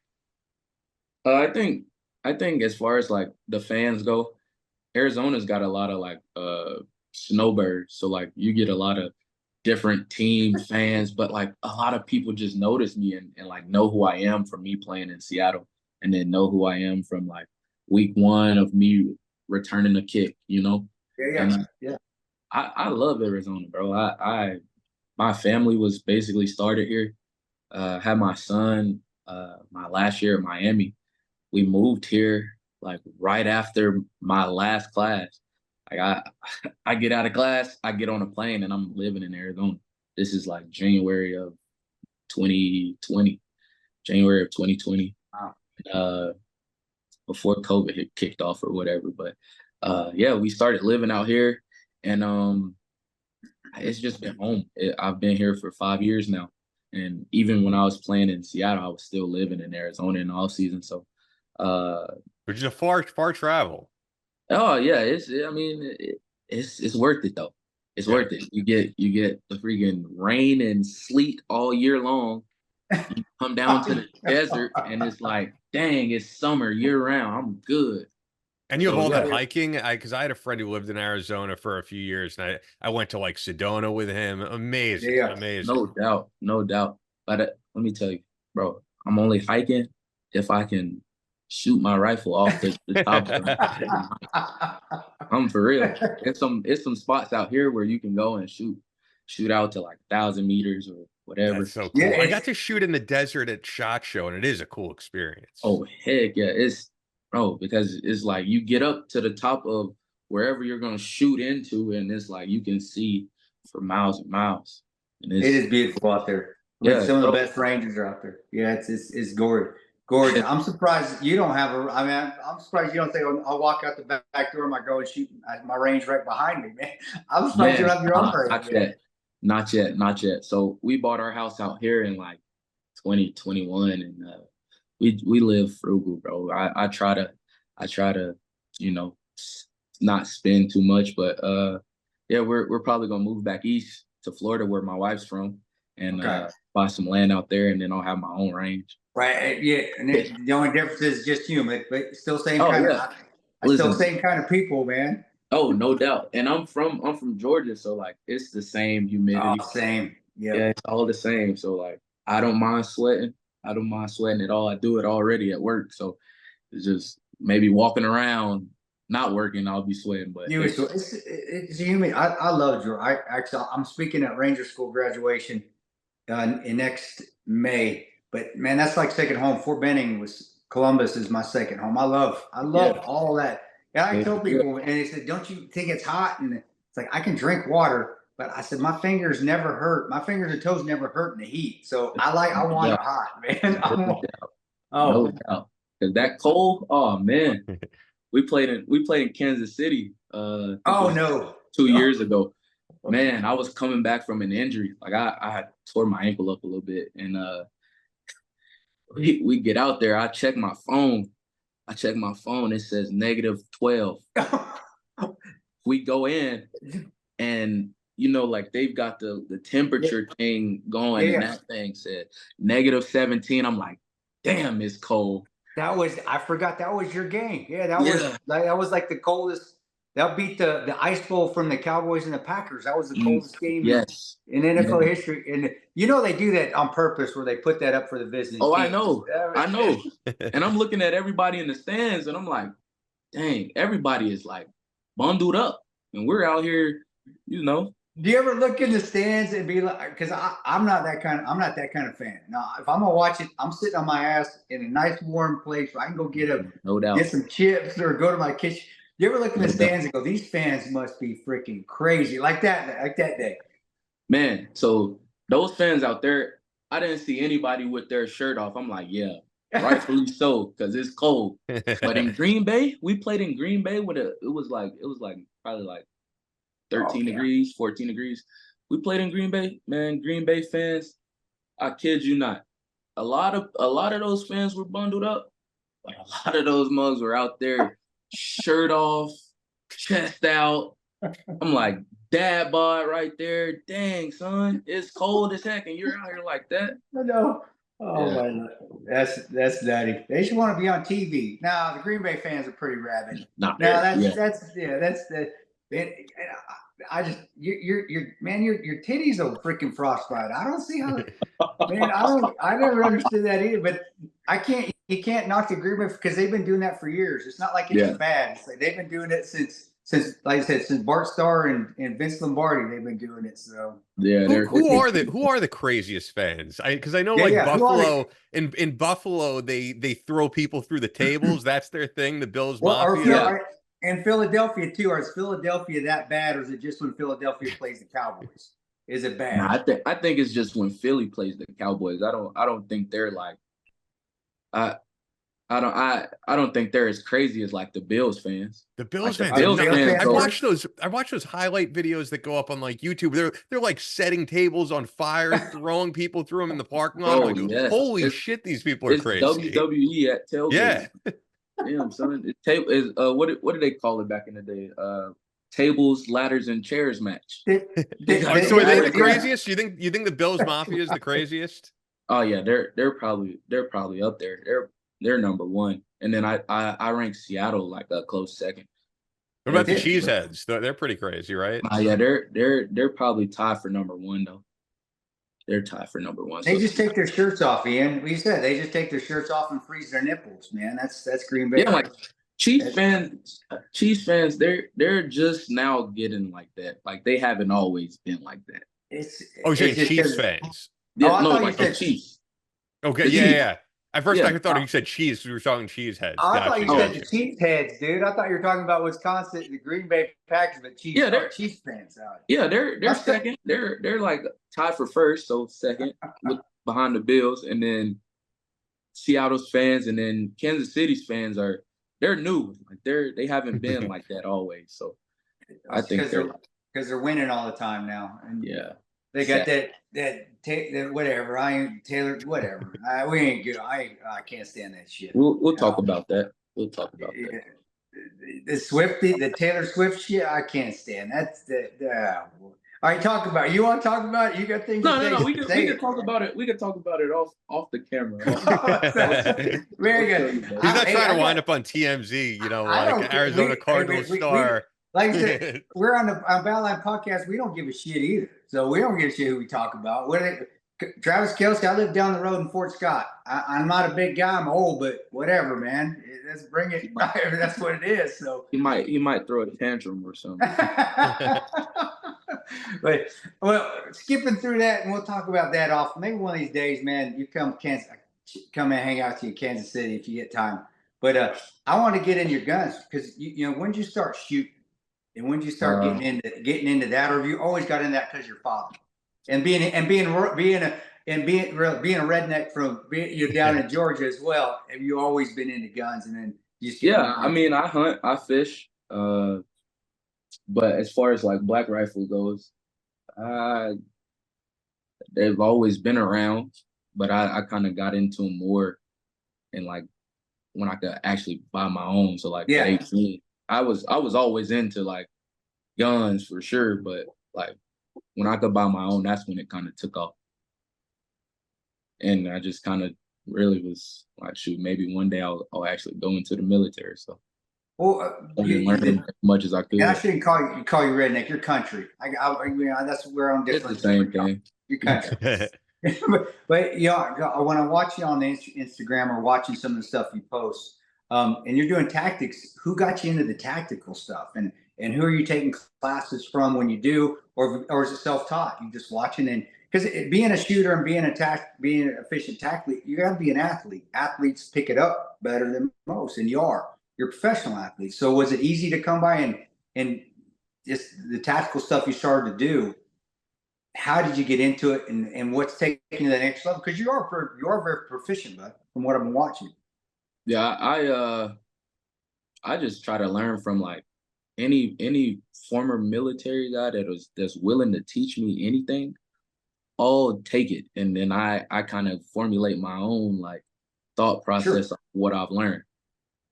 I think as far as like the fans go, Arizona's got a lot of like snowbirds. So like you get a lot of different team fans, but like a lot of people just notice me and like know who I am from me playing in Seattle, and then know who I am from like week 1 of me returning a kick, you know? Yeah. I love Arizona, bro. My family was basically started here. Had my son my last year at Miami. We moved here like right after my last class. Like I get out of class, I get on a plane, and I'm living in Arizona. This is like January of 2020. Wow. Before COVID had kicked off or whatever. But yeah, we started living out here, and it's just been home. I've been here for 5 years now. And even when I was playing in Seattle, I was still living in Arizona in the off season. So which is a far travel. Oh yeah, it's worth it though. It's worth it. You get the freaking rain and sleet all year long. You come down to the desert and it's like, dang, it's summer year round. I'm good. And you have all that hiking, because I had a friend who lived in Arizona for a few years, and I went to like Sedona with him. Amazing, amazing. No doubt. But let me tell you, bro, I'm only hiking if I can shoot my rifle off the top. I'm for real. It's some spots out here where you can go and shoot out to like 1,000 meters or whatever. That's so cool. Yeah, I got to shoot in the desert at SHOT Show, and it is a cool experience. Oh heck yeah, it's because it's like you get up to the top of wherever you're gonna shoot into, and it's like you can see for miles and miles. And it is beautiful out there. Yeah, Some of the best rangers are out there. Yeah, it's gorgeous. Gorgeous. I'm surprised you don't have a. I mean, I'm surprised you don't say, I'll walk out the back door of my go and shoot my range right behind me, man. I'm surprised you don't have your own range. Not yet. So we bought our house out here in like 2021, and we live frugal, bro. I try to, you know, not spend too much, but yeah, we're probably gonna move back east to Florida where my wife's from, and buy some land out there, and then I'll have my own range. Right. Yeah. And the only difference is just humid, but still same kind of. Still same kind of people, man. Oh, no doubt. And I'm from Georgia, so like it's the same humidity. Oh, same. Yeah, it's all the same. So like I don't mind sweating. I don't mind sweating at all. I do it already at work. So it's just maybe walking around, not working, I'll be sweating. But it's humid. I love Georgia. I'm speaking at Ranger School graduation in next May. But man, that's like second home. Fort Benning Columbus is my second home. I love all that. And I tell people, and they said, "Don't you think it's hot?" And it's like, I can drink water, but I said my fingers never hurt. My fingers and toes never hurt in the heat. So I want it hot, man. No doubt. Cause that cold, oh man. we played in Kansas City 2 years ago. Man, I was coming back from an injury. Like I had tore my ankle up a little bit, and we get out there. I check my phone. It says -12. We go in, and you know, like they've got the temperature thing going, and that thing said -17. I'm like, damn, it's cold. I forgot that was your game. Yeah, that was like the coldest. That beat the Ice Bowl from the Cowboys and the Packers. That was the coldest game in NFL history. And you know they do that on purpose, where they put that up for the visiting teams. I know. And I'm looking at everybody in the stands, and I'm like, dang, everybody is like bundled up, and we're out here, you know. Do you ever look in the stands and be like, because I'm not that kind of fan. Now, if I'm gonna watch it, I'm sitting on my ass in a nice warm place where I can go get some chips or go to my kitchen. You ever look in the stands and go, these fans must be freaking crazy, like that day? Man, so those fans out there, I didn't see anybody with their shirt off. I'm like, yeah, rightfully so, because it's cold. But in Green Bay, we played in Green Bay it was like probably like 13 degrees, 14 degrees. We played in Green Bay, man. Green Bay fans, I kid you not, a lot of those fans were bundled up. Like a lot of those mugs were out there, shirt off, chest out. I'm like, dad bod right there. Dang, son, it's cold as heck, and you're out here like that. I know. Oh my God, that's nutty. They should want to be on TV. Now the Green Bay fans are pretty rabid. Your titties are freaking frostbite. I don't see how. Man, I never understood that either. But you can't knock the Green Bay because they've been doing that for years. It's not like it's bad. It's like they've been doing it since like I said, since Bart Starr and Vince Lombardi, they've been doing it. So who are the craziest fans? Because I know Buffalo in Buffalo they throw people through the tables. That's their thing. The Bills Mafia. And Philadelphia too. Or is Philadelphia that bad, or is it just when Philadelphia plays the Cowboys? Is it bad? No, I think it's just when Philly plays the Cowboys. I don't think they're like I don't think they're as crazy as like the Bills fans. The Bills fans. I watch those highlight videos that go up on like YouTube. They're like setting tables on fire, throwing people through them in the parking lot. Holy shit, these people are crazy. WWE at tailgate. Yeah. Damn, son. What do they call it back in the day? Tables, ladders, and chairs match. So are they the craziest? You think the Bills Mafia is the craziest? Oh yeah, they're probably up there. They're number one, and then I rank Seattle like a close second. What about the Cheeseheads? They're pretty crazy, right? Yeah, they're probably tied for number one though. They're tied for number one. They just take their shirts off, Ian. We said they just take their shirts off and freeze their nipples, man. That's Green Bay. Yeah, like Chiefs fans, they're just now getting like that. Like they haven't always been like that. You're saying Chiefs fans? Yeah, I no, thought you like the said Chiefs. Okay, The yeah, Chiefs. yeah. At first, Yeah. I thought you said cheese. We were talking cheese heads. I thought Gotcha, you said the gotcha. Chiefs heads, dude. I thought you were talking about Wisconsin, the Green Bay Packers, but Chiefs Yeah, are they're Chiefs fans out. yeah, they're That's good. second. They're like tied for first, so second with behind the Bills, and then Seattle's fans, and then Kansas City's fans they're new. Like they haven't been like that always. So I think because they're winning all the time now, and yeah. they got that whatever. I ain't Taylor, whatever. We ain't good. I can't stand that shit. We'll talk about that. We'll talk about that. The Taylor Swift shit. I can't stand. That's all right, talk about it. You want to talk about it? You got things to say? No. We can talk about it. We can talk about it off the camera. Very good. He's not trying to wind up on TMZ, like Arizona Cardinals star. Like I said, we're on Battleline Podcast. We don't give a shit either. So we don't give a shit who we talk about. Travis Kelce, I live down the road in Fort Scott. I'm not a big guy. I'm old, but whatever, man. Let's bring it. That's what it is. So he might throw a tantrum or something. But skipping through that, and we'll talk about that off. Maybe one of these days, man. You come and hang out to you in Kansas City if you get time. But I want to get in your guns because when did you start shooting, and when did you start getting into that, or have you always got in that because your father, and being a redneck from you're down in Georgia as well? Have you always been into guns, and then I mean, I hunt, I fish. But as far as like black rifle goes, they've always been around, but I kind of got into them more, and like when I could actually buy my own. So like at 18, I was always into like guns for sure, but like when I could buy my own, that's when it kind of took off. And I just kind of really was like, shoot, maybe one day I'll actually go into the military. So. Learn as much as I could. I shouldn't call you redneck. You're country. That's we're on different. It's the same thing. You're country. but when I watch you on the Instagram or watching some of the stuff you post, and you're doing tactics, who got you into the tactical stuff, and who are you taking classes from when you do, or is it self-taught? You just watching, and because being a shooter and being an efficient tactic, you got to be an athlete. Athletes pick it up better than most, and you're a professional athlete. So was it easy to come by and just the tactical stuff you started to do? How did you get into it, and what's taking you to the next level? Because you are very proficient, bud, from what I've been watching. Yeah, I just try to learn from like any former military guy that's willing to teach me anything. I'll take it, and then I kind of formulate my own like thought process of what I've learned.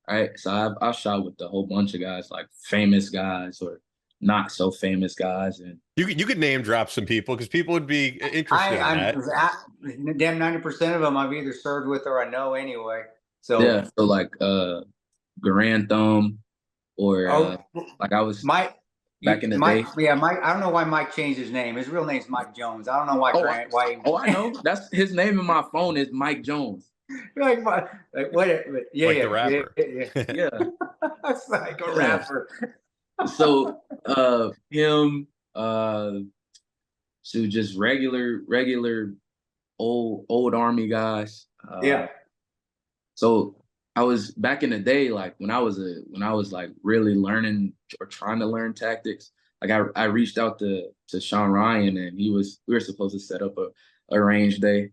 All right, so I've shot with a whole bunch of guys, like famous guys or not so famous guys, and you could name drop some people because people would be interested in that. Damn, 90% of them I've either served with or I know anyway. So yeah, so like Grand Thumb, or like I was Mike. Back in the day. Yeah, Mike. I don't know why Mike changed his name. His real name's Mike Jones. I don't know why. I know. That's his name in my phone is Mike Jones. Like what? Yeah, like the rapper. Yeah. It's like a rapper. So him, so just regular old army guys. So I was back in the day, like when I was like really learning or trying to learn tactics. Like I reached out to Sean Ryan, and we were supposed to set up a range day,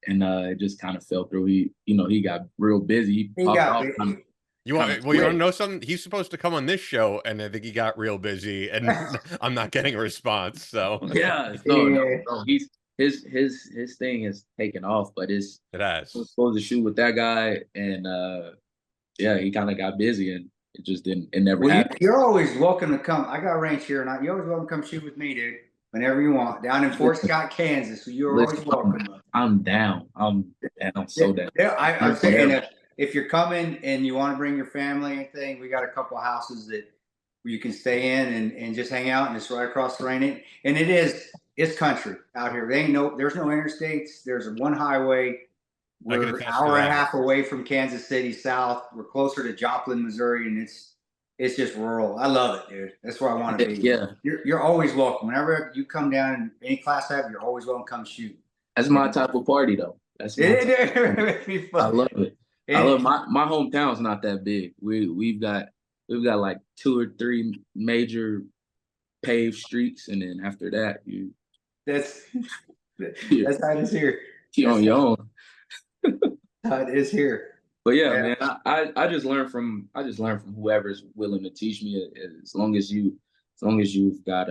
and it just kind of fell through. He got real busy. You want to know something? He's supposed to come on this show, and I think he got real busy, and I'm not getting a response. So yeah, no, his thing has taken off, but it has. I was supposed to shoot with that guy, and he kind of got busy, and it never happened. You're always welcome to come. I got a range here, and you're always welcome to come shoot with me, dude. Whenever you want, down in Fort Scott, Kansas. So you're always welcome. I'm down. I'm so down. Yeah, I'm saying if you're coming and you want to bring your family and anything, we got a couple of houses that you can stay in and just hang out, and it's right across the range. And it's country out here. There's no interstates. There's one highway. We're an hour and a half away from Kansas City South. We're closer to Joplin, Missouri, and it's just rural. I love it, dude. That's where I want to be. Yeah. You're always welcome. Whenever you come down in any class I have, you're always welcome to come shoot. That's my type of party though. That's my type. It'd be I fun. love it. I love my hometown's not that big. We've got like 2 or 3 major paved streets, and then after that That's you're that's how it is here. on your own. How it is here. But yeah, man, I just learn from whoever's willing to teach me. As long as you've got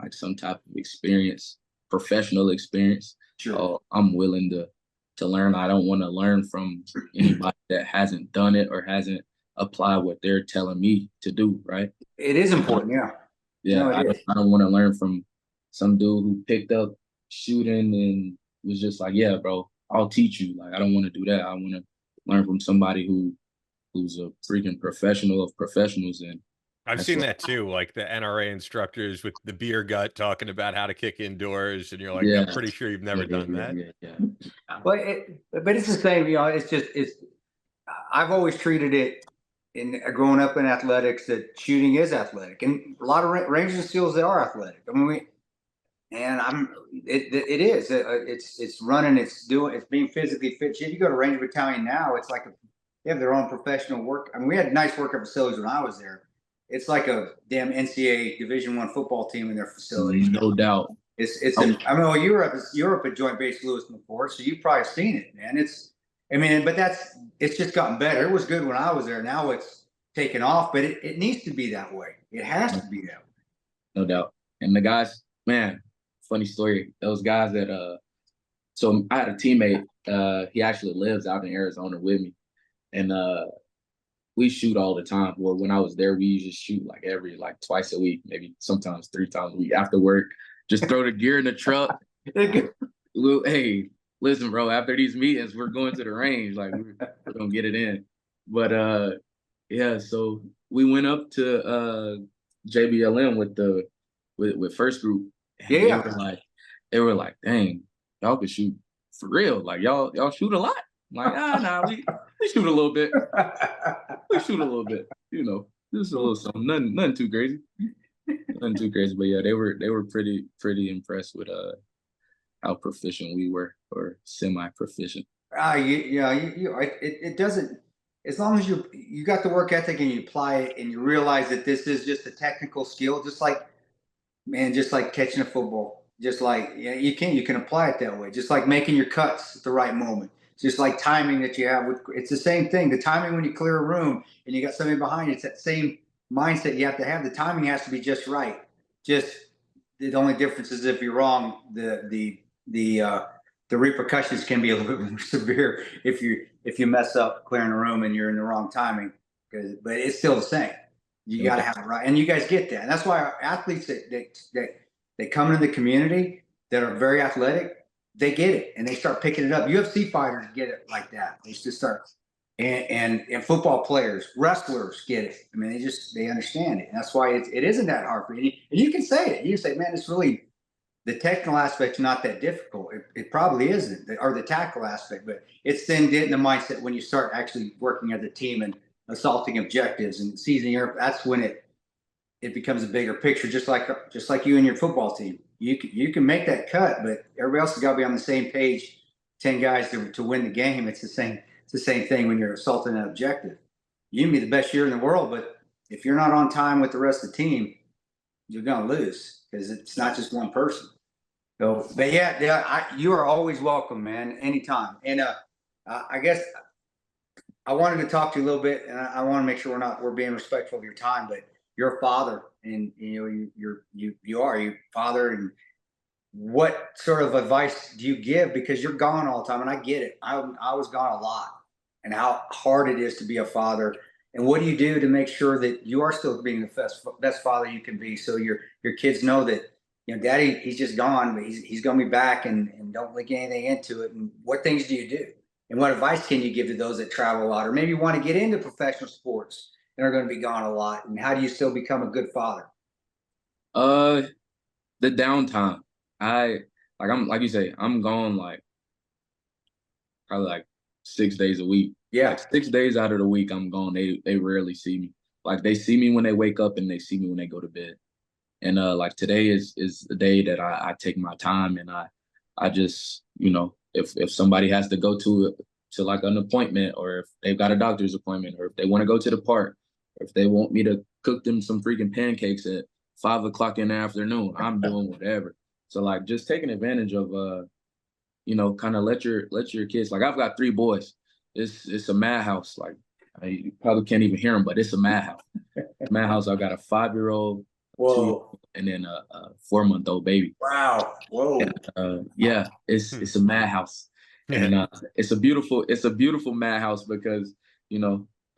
like some type of experience, professional experience, Sure. I'm willing to learn. I don't want to learn from anybody that hasn't done it or hasn't applied what they're telling me to do. Right? It is important, yeah. Yeah, No, I it is. don't want to learn from some dude who picked up shooting and was just like, yeah, bro, I'll teach you. Like, I don't want to do that. I want to learn from somebody who's a freaking professional of professionals. And I've that's seen what- that too, like the NRA instructors with the beer gut talking about how to kick indoors, and you're like, Yeah. I'm pretty sure you've never done that. Yeah. But it's the same, it's I've always treated it in growing up in athletics that shooting is athletic, and a lot of Rangers and SEALs, they are athletic. I mean, it is. It's running. It's being physically fit. If you go to Ranger Battalion now, it's like they have their own professional work. I mean, we had nice workout facilities when I was there. It's like a damn NCAA Division I football team in their facilities. No doubt. I mean, well, Europe at Joint Base Lewis McCord, so you've probably seen it, man. But it's just gotten better. It was good when I was there. Now it's taken off, but it needs to be that way. It has to be that way. No doubt. And the guys, man, funny story. Those guys that so I had a teammate, he actually lives out in Arizona with me. And we shoot all the time. Well, when I was there, we used to shoot like twice a week, maybe sometimes 3 times a week after work. Just throw the gear in the truck. Hey, listen, bro, after these meetings, we're going to the range. Like we're gonna get it in. But yeah, so we went up to JBLM with first group. Yeah. They were like, dang, y'all can shoot for real. Like y'all shoot a lot. I'm like, nah, we shoot a little bit. We shoot a little bit, just a little something. Nothing too crazy. Nothing too crazy. But yeah, they were pretty impressed with how proficient we were, or semi-proficient. It doesn't, as long as you got the work ethic and you apply it and you realize that this is just a technical skill, just like catching a football, just like you can apply it that way, just like making your cuts at the right moment, just like timing that you have it's the same thing. The timing when you clear a room and you got somebody behind you, it's that same mindset you have to have. The timing has to be just right. Just the only difference is if you're wrong, the repercussions can be a little bit more severe if you mess up clearing a room and you're in the wrong timing. But it's still the same. You got to have it right, and you guys get that. And that's why our athletes that come into the community that are very athletic, they get it and they start picking it up. UFC fighters get it like that. They just start, and football players, wrestlers get it. I mean, they understand it, and that's why it isn't that hard for you. And you can say it. You can say, man, it's really. The technical aspect's not that difficult. It probably isn't, or the tactical aspect, but it's then getting the mindset when you start actually working as a team and assaulting objectives and seizing that's when it becomes a bigger picture. Just like you and your football team, you can make that cut, but everybody else has got to be on the same page. 10 guys to win the game. It's the same thing when you're assaulting an objective. You can be the best year in the world, but if you're not on time with the rest of the team, you're gonna lose because it's not just one person. So, but you are always welcome, man, anytime. And I guess I wanted to talk to you a little bit, and I want to make sure we're being respectful of your time. But you're a father, and you are a father. And what sort of advice do you give? Because you're gone all the time, and I get it. I was gone a lot, and how hard it is to be a father. And what do you do to make sure that you are still being the best father you can be, so your kids know that, Daddy, he's just gone, but he's going to be back, and don't link anything into it. And what things do you do? And what advice can you give to those that travel a lot, or maybe want to get into professional sports and are going to be gone a lot? And how do you still become a good father? The downtime. I'm like you say, I'm gone probably 6 days a week. Yeah. Like 6 days out of the week, I'm gone. They rarely see me. Like, they see me when they wake up and they see me when they go to bed. And like today is the day that I take my time and I just, if somebody has to go to like an appointment, or if they've got a doctor's appointment, or if they want to go to the park, or if they want me to cook them some freaking pancakes at 5 o'clock in the afternoon, I'm doing whatever. So like just taking advantage of kind of let your kids, like I've got 3 boys. It's a madhouse. Like you probably can't even hear them, but it's a madhouse. Madhouse. I've got a 5-year-old, Whoa. and then a 4-month-old baby. Wow. Whoa. And, yeah, it's a madhouse, and it's a beautiful madhouse because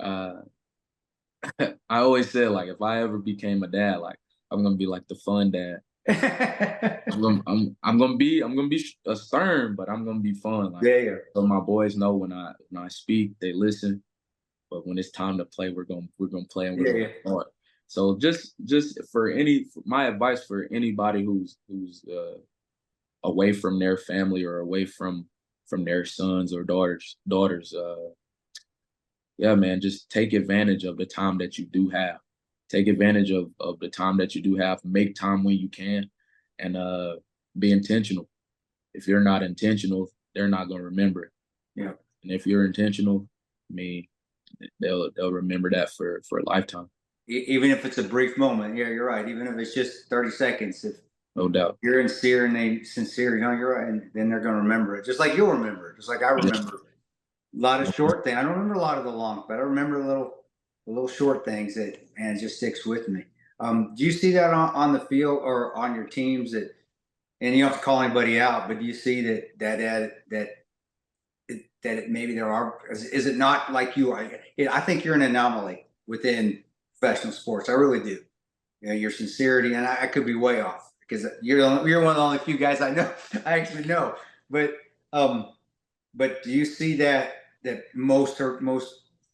I always said, like, if I ever became a dad, like I'm gonna be like the fun dad. I'm gonna be stern, but I'm gonna be fun. Like, Yeah. so my boys know when I speak, they listen. But when it's time to play, we're gonna play, and we're gonna start. So just for my advice for anybody who's away from their family or away from their sons or daughters, yeah, man, just take advantage of the time that you do have. Take advantage of the time that you do have. Make time when you can, and be intentional. If you're not intentional, they're not gonna remember it. Yeah. And if you're intentional, I mean, they'll remember that for a lifetime. Even if it's a brief moment. Yeah, you're right. Even if it's just 30 seconds, if No doubt. you're sincere and they sincere, you're right, and then they're gonna remember it. Just like you'll remember it. Just like I remember a lot of short things. I don't remember a lot of the long, but I remember the little short things that, and it just sticks with me. Do you see that on the field or on your teams and you don't have to call anybody out, but do you see that maybe there are, is it not like you are? I think you're an anomaly within professional sports. I really do. Your sincerity, and I could be way off because you're one of the only few guys I know. I actually know, but do you see that most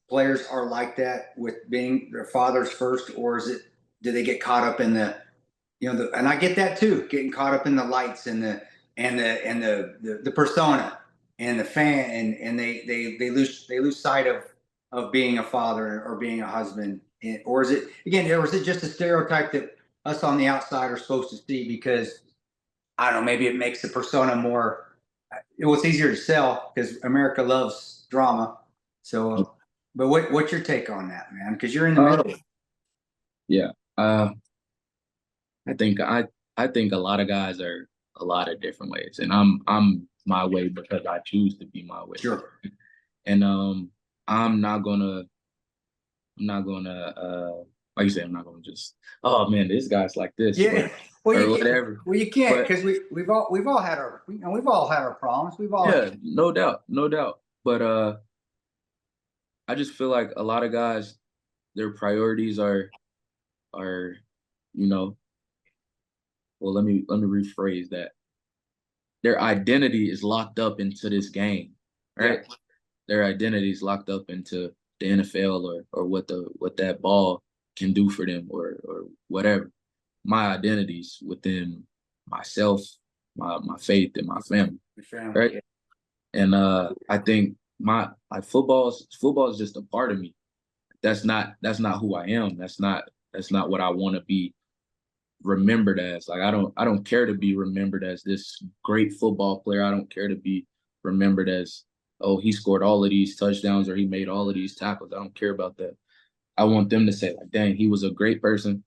players are like that with being their fathers first, or do they get caught up in the and I get that too, getting caught up in the lights and the persona and the fan, and they lose sight of being a father or being a husband, or is it just a stereotype that us on the outside are supposed to see because I don't know, maybe it makes the persona more. It's easier to sell because America loves drama. So, but what's your take on that, man? Because you're in the middle. Yeah, I think a lot of guys are a lot of different ways, and I'm my way because I choose to be my way. Sure. And I'm not gonna like you said, I'm not gonna just, oh man, this guy's like this, yeah, or whatever. Well, you can't, because we've all had our problems. No doubt. But I just feel like a lot of guys, their priorities are well, let me rephrase that. Their identity is locked up into this game, right? Yeah. Their identity is locked up into the NFL or what that ball can do for them or whatever. My identity's within myself, my faith, and my family, right? Yeah. And I think football is just a part of me. That's not who I am. That's not what I want to be remembered as. Like I don't care to be remembered as this great football player. I don't care to be remembered as, oh, he scored all of these touchdowns or he made all of these tackles. I don't care about that. I want them to say, like, dang, he was a great person.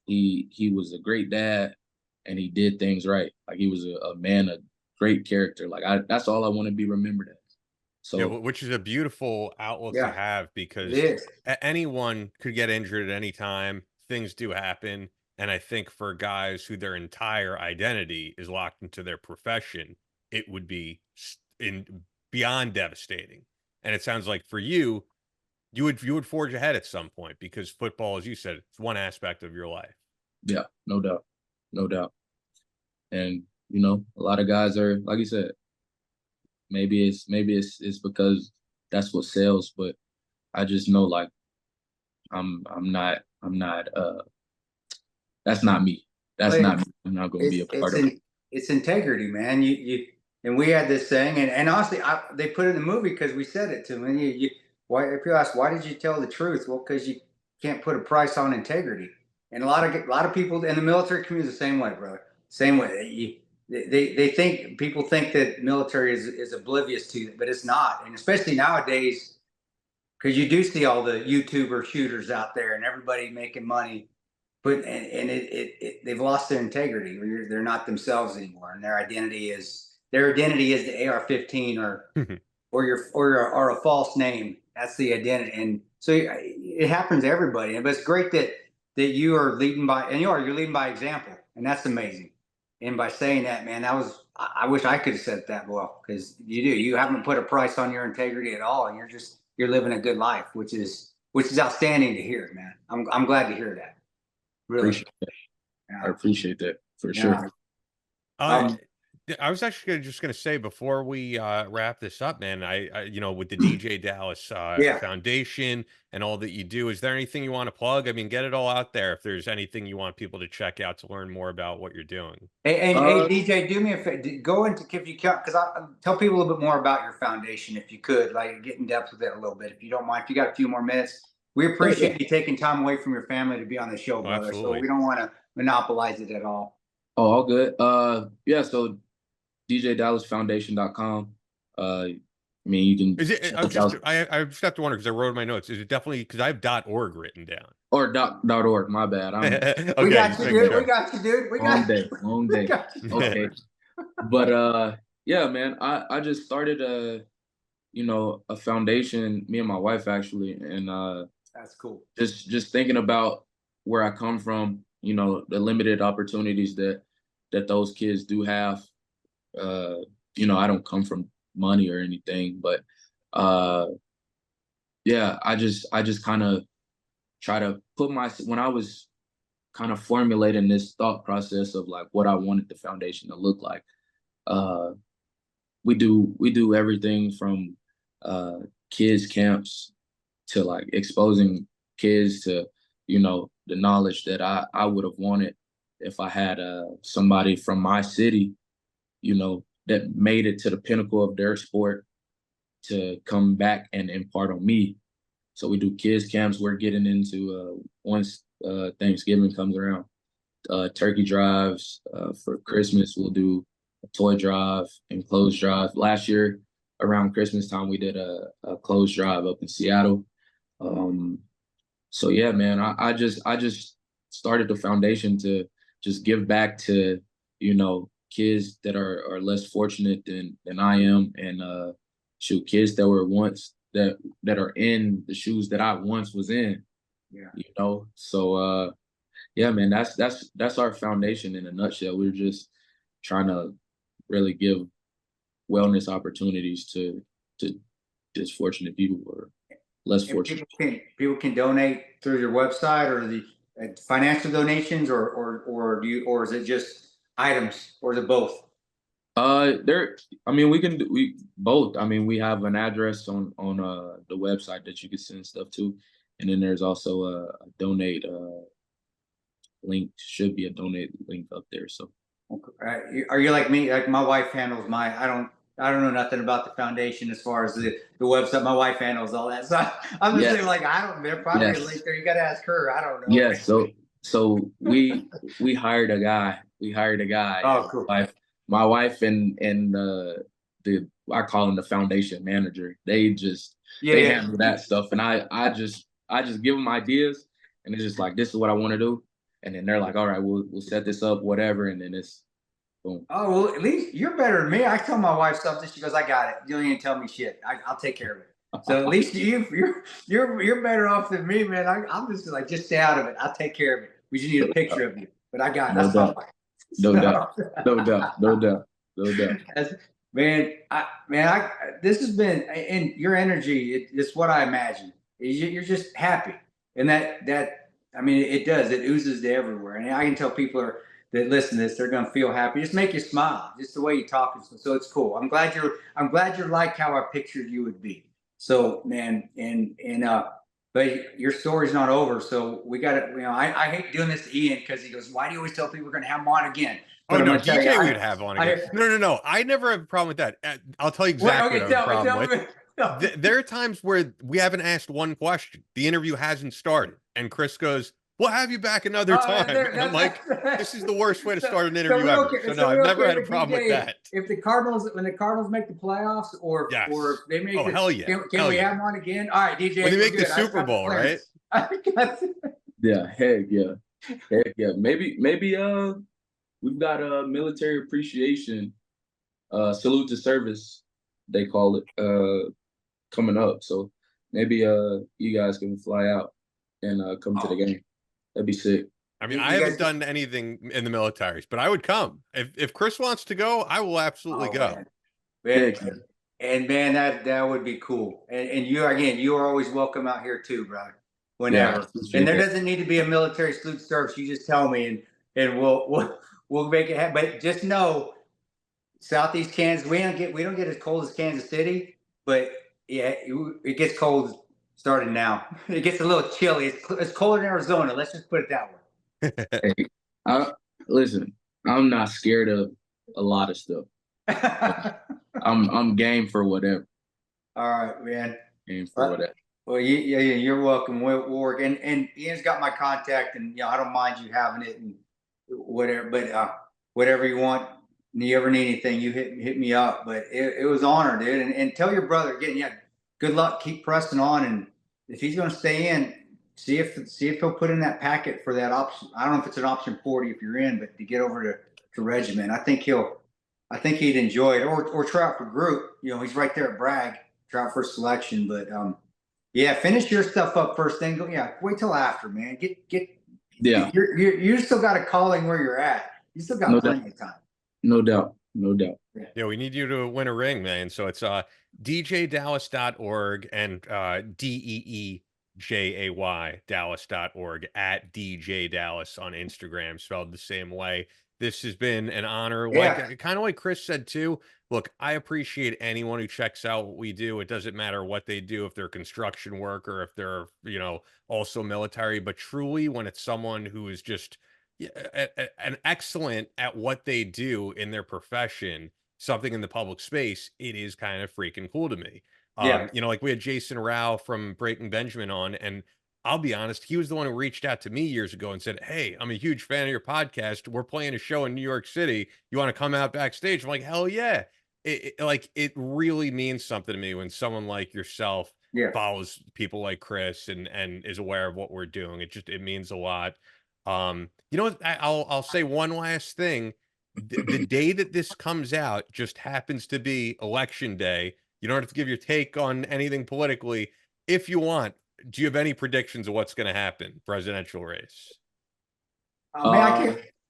He was a great dad, and he did things right. Like he was a man of great character. Like that's all I want to be remembered as. So, yeah, which is a beautiful outlook to have, because anyone could get injured at any time. Things do happen. And I think for guys who their entire identity is locked into their profession, it would be beyond devastating. And it sounds like for you would forge ahead at some point, because football, as you said, it's one aspect of your life. Yeah, no doubt. And a lot of guys are, like you said, maybe it's because that's what sells, but I just know, like, I'm not that's not me. That's not me. I'm not going to be a part of it. It's integrity, man. You and we had this saying, and honestly, they put it in the movie because we said it to them. And if you ask, why did you tell the truth? Well, because you can't put a price on integrity. And a lot of people in the military community is the same way, brother. Same way. they think people think that military is oblivious to it, but it's not. And especially nowadays, because you do see all the YouTuber shooters out there and everybody making money, but they've lost their integrity. They're not themselves anymore, and their identity is the AR-15 or a false name. That's the identity, and so it happens to everybody. But it's great that you are leading by, and you're leading by example, and that's amazing. And by saying that, man, I wish I could have said that well, because you haven't put a price on your integrity at all, and you're living a good life, which is outstanding to hear, man. I'm glad to hear that. Really, I appreciate that for sure. I was actually just going to say before we wrap this up, man, I with the DeeJay Dallas Foundation and all that you do, is there anything you want to plug? I mean, get it all out there. If there's anything you want people to check out to learn more about what you're doing. Hey, DeeJay, do me a favor. Go into, if you can, because tell people a little bit more about your foundation, if you could, like get in depth with it a little bit, if you don't mind. If you got a few more minutes, we appreciate you taking time away from your family to be on the show, brother. Absolutely. So we don't want to monopolize it at all. Oh, all good. So DeeJayDallasFoundation.com. I mean, you can. Is it? I just have to wonder, because I wrote in my notes. Is it definitely, because I have .org written down? Or .org. My bad. Okay, we got you, dude. We got you, dude. Long day. Okay. But yeah, man. I just started a foundation. Me and my wife actually, and that's cool. Just thinking about where I come from. The limited opportunities that those kids do have. I don't come from money or anything, but yeah, I just kind of try to put when I was kind of formulating this thought process of like what I wanted the foundation to look like. We do everything from kids camps to like exposing kids to the knowledge that I would have wanted if I had somebody from my city that made it to the pinnacle of their sport to come back and impart on me. So we do kids camps. We're getting into once Thanksgiving comes around, turkey drives. For Christmas, we'll do a toy drive and clothes drive. Last year around Christmas time, we did a clothes drive up in Seattle. So yeah, man, I just started the foundation to just give back to kids that are less fortunate than I am, and kids that were once that are in the shoes that I once was in. Yeah. So yeah, man, that's our foundation in a nutshell. We're just trying to really give wellness opportunities to disfortunate people or less fortunate. People can donate through your website, or the financial donations, or is it just items, or is it both? We can do both. I mean, we have an address on the website that you can send stuff to, and then there's also a donate link. Should be a donate link up there. So, are you like me? Like my wife handles I don't know nothing about the foundation as far as the website. My wife handles all that. So I'm just saying, like, there probably a link there. You got to ask her. I don't know. Yeah. So we hired a guy. Oh, cool. My wife and I call him the foundation manager. They handle that stuff, and I just give them ideas, and it's just like, this is what I want to do, and then they're like, all right, we'll set this up, whatever, and then it's boom. Oh, well, at least you're better than me. I tell my wife something, she goes, I got it. You don't even tell me shit. I'll take care of it. So at least you're better off than me, man. I'm just like, just stay out of it. I'll take care of it. We just need a picture of you, but I got it. No doubt. This has been, and your energy, it's what I imagine. You're just happy, and it does. It oozes to everywhere, and I can tell people that listen to this, they're gonna feel happy. Just make you smile, just the way you talk. So it's cool. I'm glad you're like how I pictured you would be. So, man, but your story's not over. So we got to, I hate doing this to Ian because he goes, why do you always tell people we're going to have him on again? But no, DeeJay we would have on again. No. I never have a problem with that. I'll tell you exactly what I have a problem with. No. There are times where we haven't asked one question. The interview hasn't started. And Chris goes, we'll have you back another time. And I'm like, this is the worst way to start an interview ever. So no, I've never had a problem with that. If the Cardinals, when the Cardinals make the playoffs, or if they make hell yeah. Can we have one again? All right, DeeJay. When they make the Super Bowl, right? Yeah, heck yeah. Heck yeah. Maybe we've got a military appreciation salute to service, they call it, coming up. So maybe you guys can fly out and come to the game. That'd be sick. I mean, I haven't done anything in the militaries, but I would come. If Chris wants to go, I will absolutely go. Man. And man, that would be cool. And you are always welcome out here too, brother. Whenever. And there doesn't need to be a military salute service. You just tell me and we'll make it happen. But just know, Southeast Kansas, we don't get as cold as Kansas City, but yeah, it gets cold starting now. It gets a little chilly. It's cold in Arizona. Let's just put it that way. Hey, listen, I'm not scared of a lot of stuff. I'm game for whatever. All right, man. Game for whatever. Well, you're welcome. We'll work, and Ian's got my contact, and I don't mind you having it and whatever. But whatever you want, and you ever need anything, you hit me up. But it was an honor, dude. And tell your brother again, good luck. Keep pressing on, and if he's going to stay in, see if he'll put in that packet for that option. I don't know if it's an option 40 if you're in, but to get over to Regiment, I think he'd enjoy it, or try out for group. He's right there at Bragg, try out for selection, but. Yeah, finish your stuff up first. Then go. Yeah, wait till after, man. Get. Yeah, you still got a calling where you're at. You still got plenty of time. No doubt. Yeah, we need you to win a ring, man. So it's DeeJayDallas.org and DeeJay Dallas.org at DeeJay Dallas on Instagram, spelled the same way. This has been an honor. Like kind of like Chris said too. Look, I appreciate anyone who checks out what we do. It doesn't matter what they do, if they're construction work or if they're, also military, but truly when it's someone who is just an excellent at what they do in their profession, something in the public space, it is kind of freaking cool to me. Like we had Jason Rao from Breaking Benjamin on, and I'll be honest, he was the one who reached out to me years ago and said, "Hey, I'm a huge fan of your podcast. We're playing a show in New York City. You want to come out backstage?" I'm like, hell yeah. It really means something to me when someone like yourself follows people like Chris and is aware of what we're doing. It means a lot. I'll say one last thing. The day that this comes out just happens to be election day. You don't have to give your take on anything politically. If you want, do you have any predictions of what's going to happen presidential race?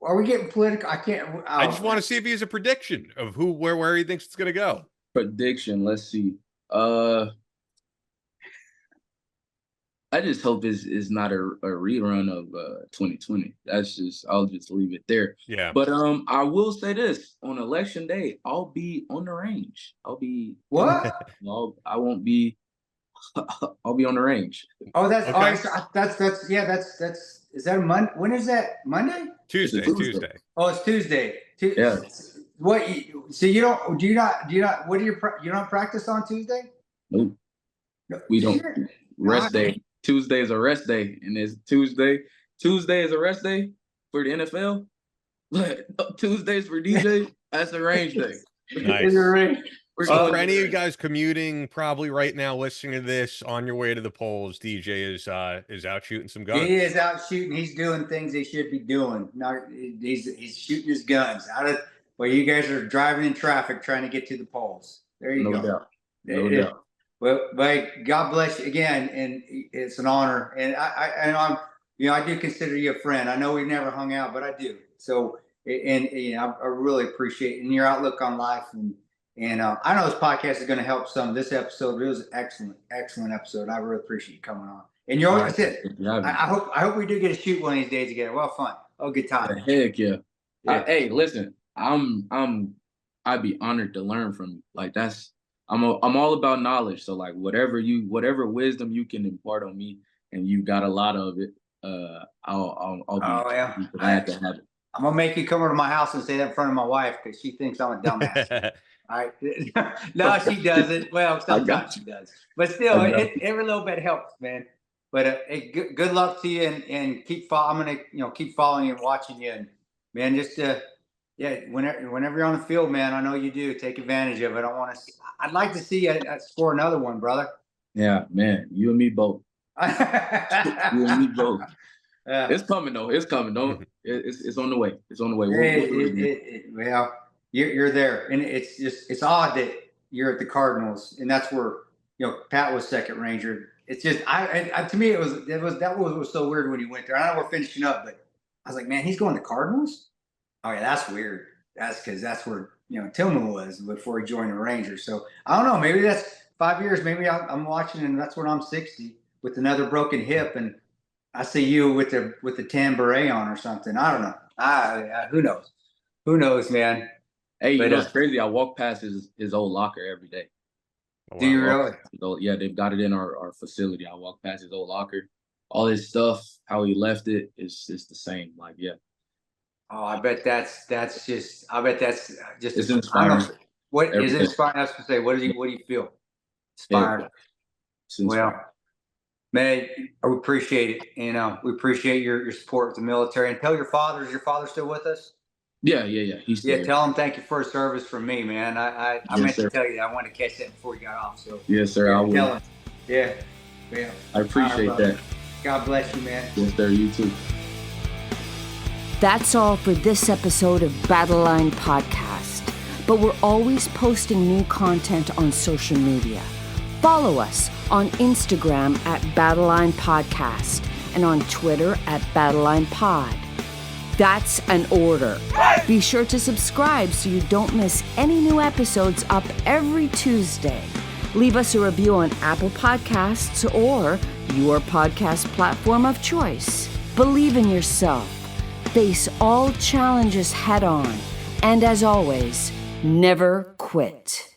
Are we getting political? I can't. I just want to see if he has a prediction of where he thinks it's going to go. Prediction. Let's see. I just hope it's not a rerun of 2020. I'll just leave it there. Yeah. But I will say this: on election day, I'll be on the range. I'll be what? I won't be. I'll be on the range. Oh, that's is that a Monday? When is that? Monday? Tuesday. Oh, it's Tuesday. Yeah. What? So you don't practice on Tuesday? Nope. No, we don't. Rest day. Tuesday is a rest day, and it's Tuesday. Tuesday is a rest day for the NFL. But Tuesdays for DeeJay, that's a range day. Nice. For any of you guys commuting, probably right now listening to this on your way to the polls, DeeJay is out shooting some guns. He is out shooting. He's doing things he should be doing. Now he's shooting his guns out of where you guys are driving in traffic trying to get to the polls. There you go. No doubt. Well, God bless you again, and it's an honor. And I'm, I do consider you a friend. I know we never hung out, but I do. So, I really appreciate it and your outlook on life. And I know this podcast is going to help some. This episode, it was an excellent episode. I really appreciate you coming on. And you're always it. I hope we do get to shoot one of these days together. Well, fun. Oh, good time. Heck yeah. Hey, listen, I'd be honored to learn from you. Like I'm all about knowledge. So like whatever wisdom you can impart on me, and you got a lot of it, I'll be glad to have it. I'm gonna make you come over to my house and say that in front of my wife because she thinks I'm a dumbass. All right. No, she doesn't. Well, sometimes she does, but still, every little bit helps, man. But hey, good luck to you, and I'm gonna keep following you and watching you, and man, just yeah, whenever you're on the field, man, I know you do. Take advantage of it. I'd like to see you score another one, brother. Yeah, man, you and me both. You and me both. Yeah. It's coming though. It's coming. Don't. It's on the way. It's on the way. Well, you're there, and it's odd that you're at the Cardinals, and that's where Pat was second ranger. It's just to me that was so weird when he went there. I know we're finishing up, but I was like, man, he's going to Cardinals. Oh yeah, that's weird. That's because that's where Tillman was before he joined the Rangers. So I don't know. Maybe that's 5 years. Maybe I'm watching, and that's when I'm 60 with another broken hip, and I see you with the tan beret on or something. I don't know. Who knows? Who knows, man? Hey, it's crazy. I walk past his old locker every day. Do you really? Yeah, they've got it in our facility. I walk past his old locker. All his stuff, how he left it, it's the same. Like, yeah. Oh, I bet that's just. I bet that's just. It's inspiring. What is it inspiring? I was gonna say, what do you feel? Inspired. Yeah, well, man, we appreciate it. We appreciate your support with the military. And tell your father. Is your father still with us? Yeah. He's still tell him thank you for his service from me, man. I meant to tell you that. I wanted to catch that before you got off. So yes, sir. I will. Tell him. Yeah. I appreciate that. God bless you, man. Yes, sir. You too. That's all for this episode of Battle Line Podcast. But we're always posting new content on social media. Follow us on Instagram at Battle Line Podcast and on Twitter at Battle Line Pod. That's an order. Be sure to subscribe so you don't miss any new episodes up every Tuesday. Leave us a review on Apple Podcasts or your podcast platform of choice. Believe in yourself. Face all challenges head on. And as always, never quit.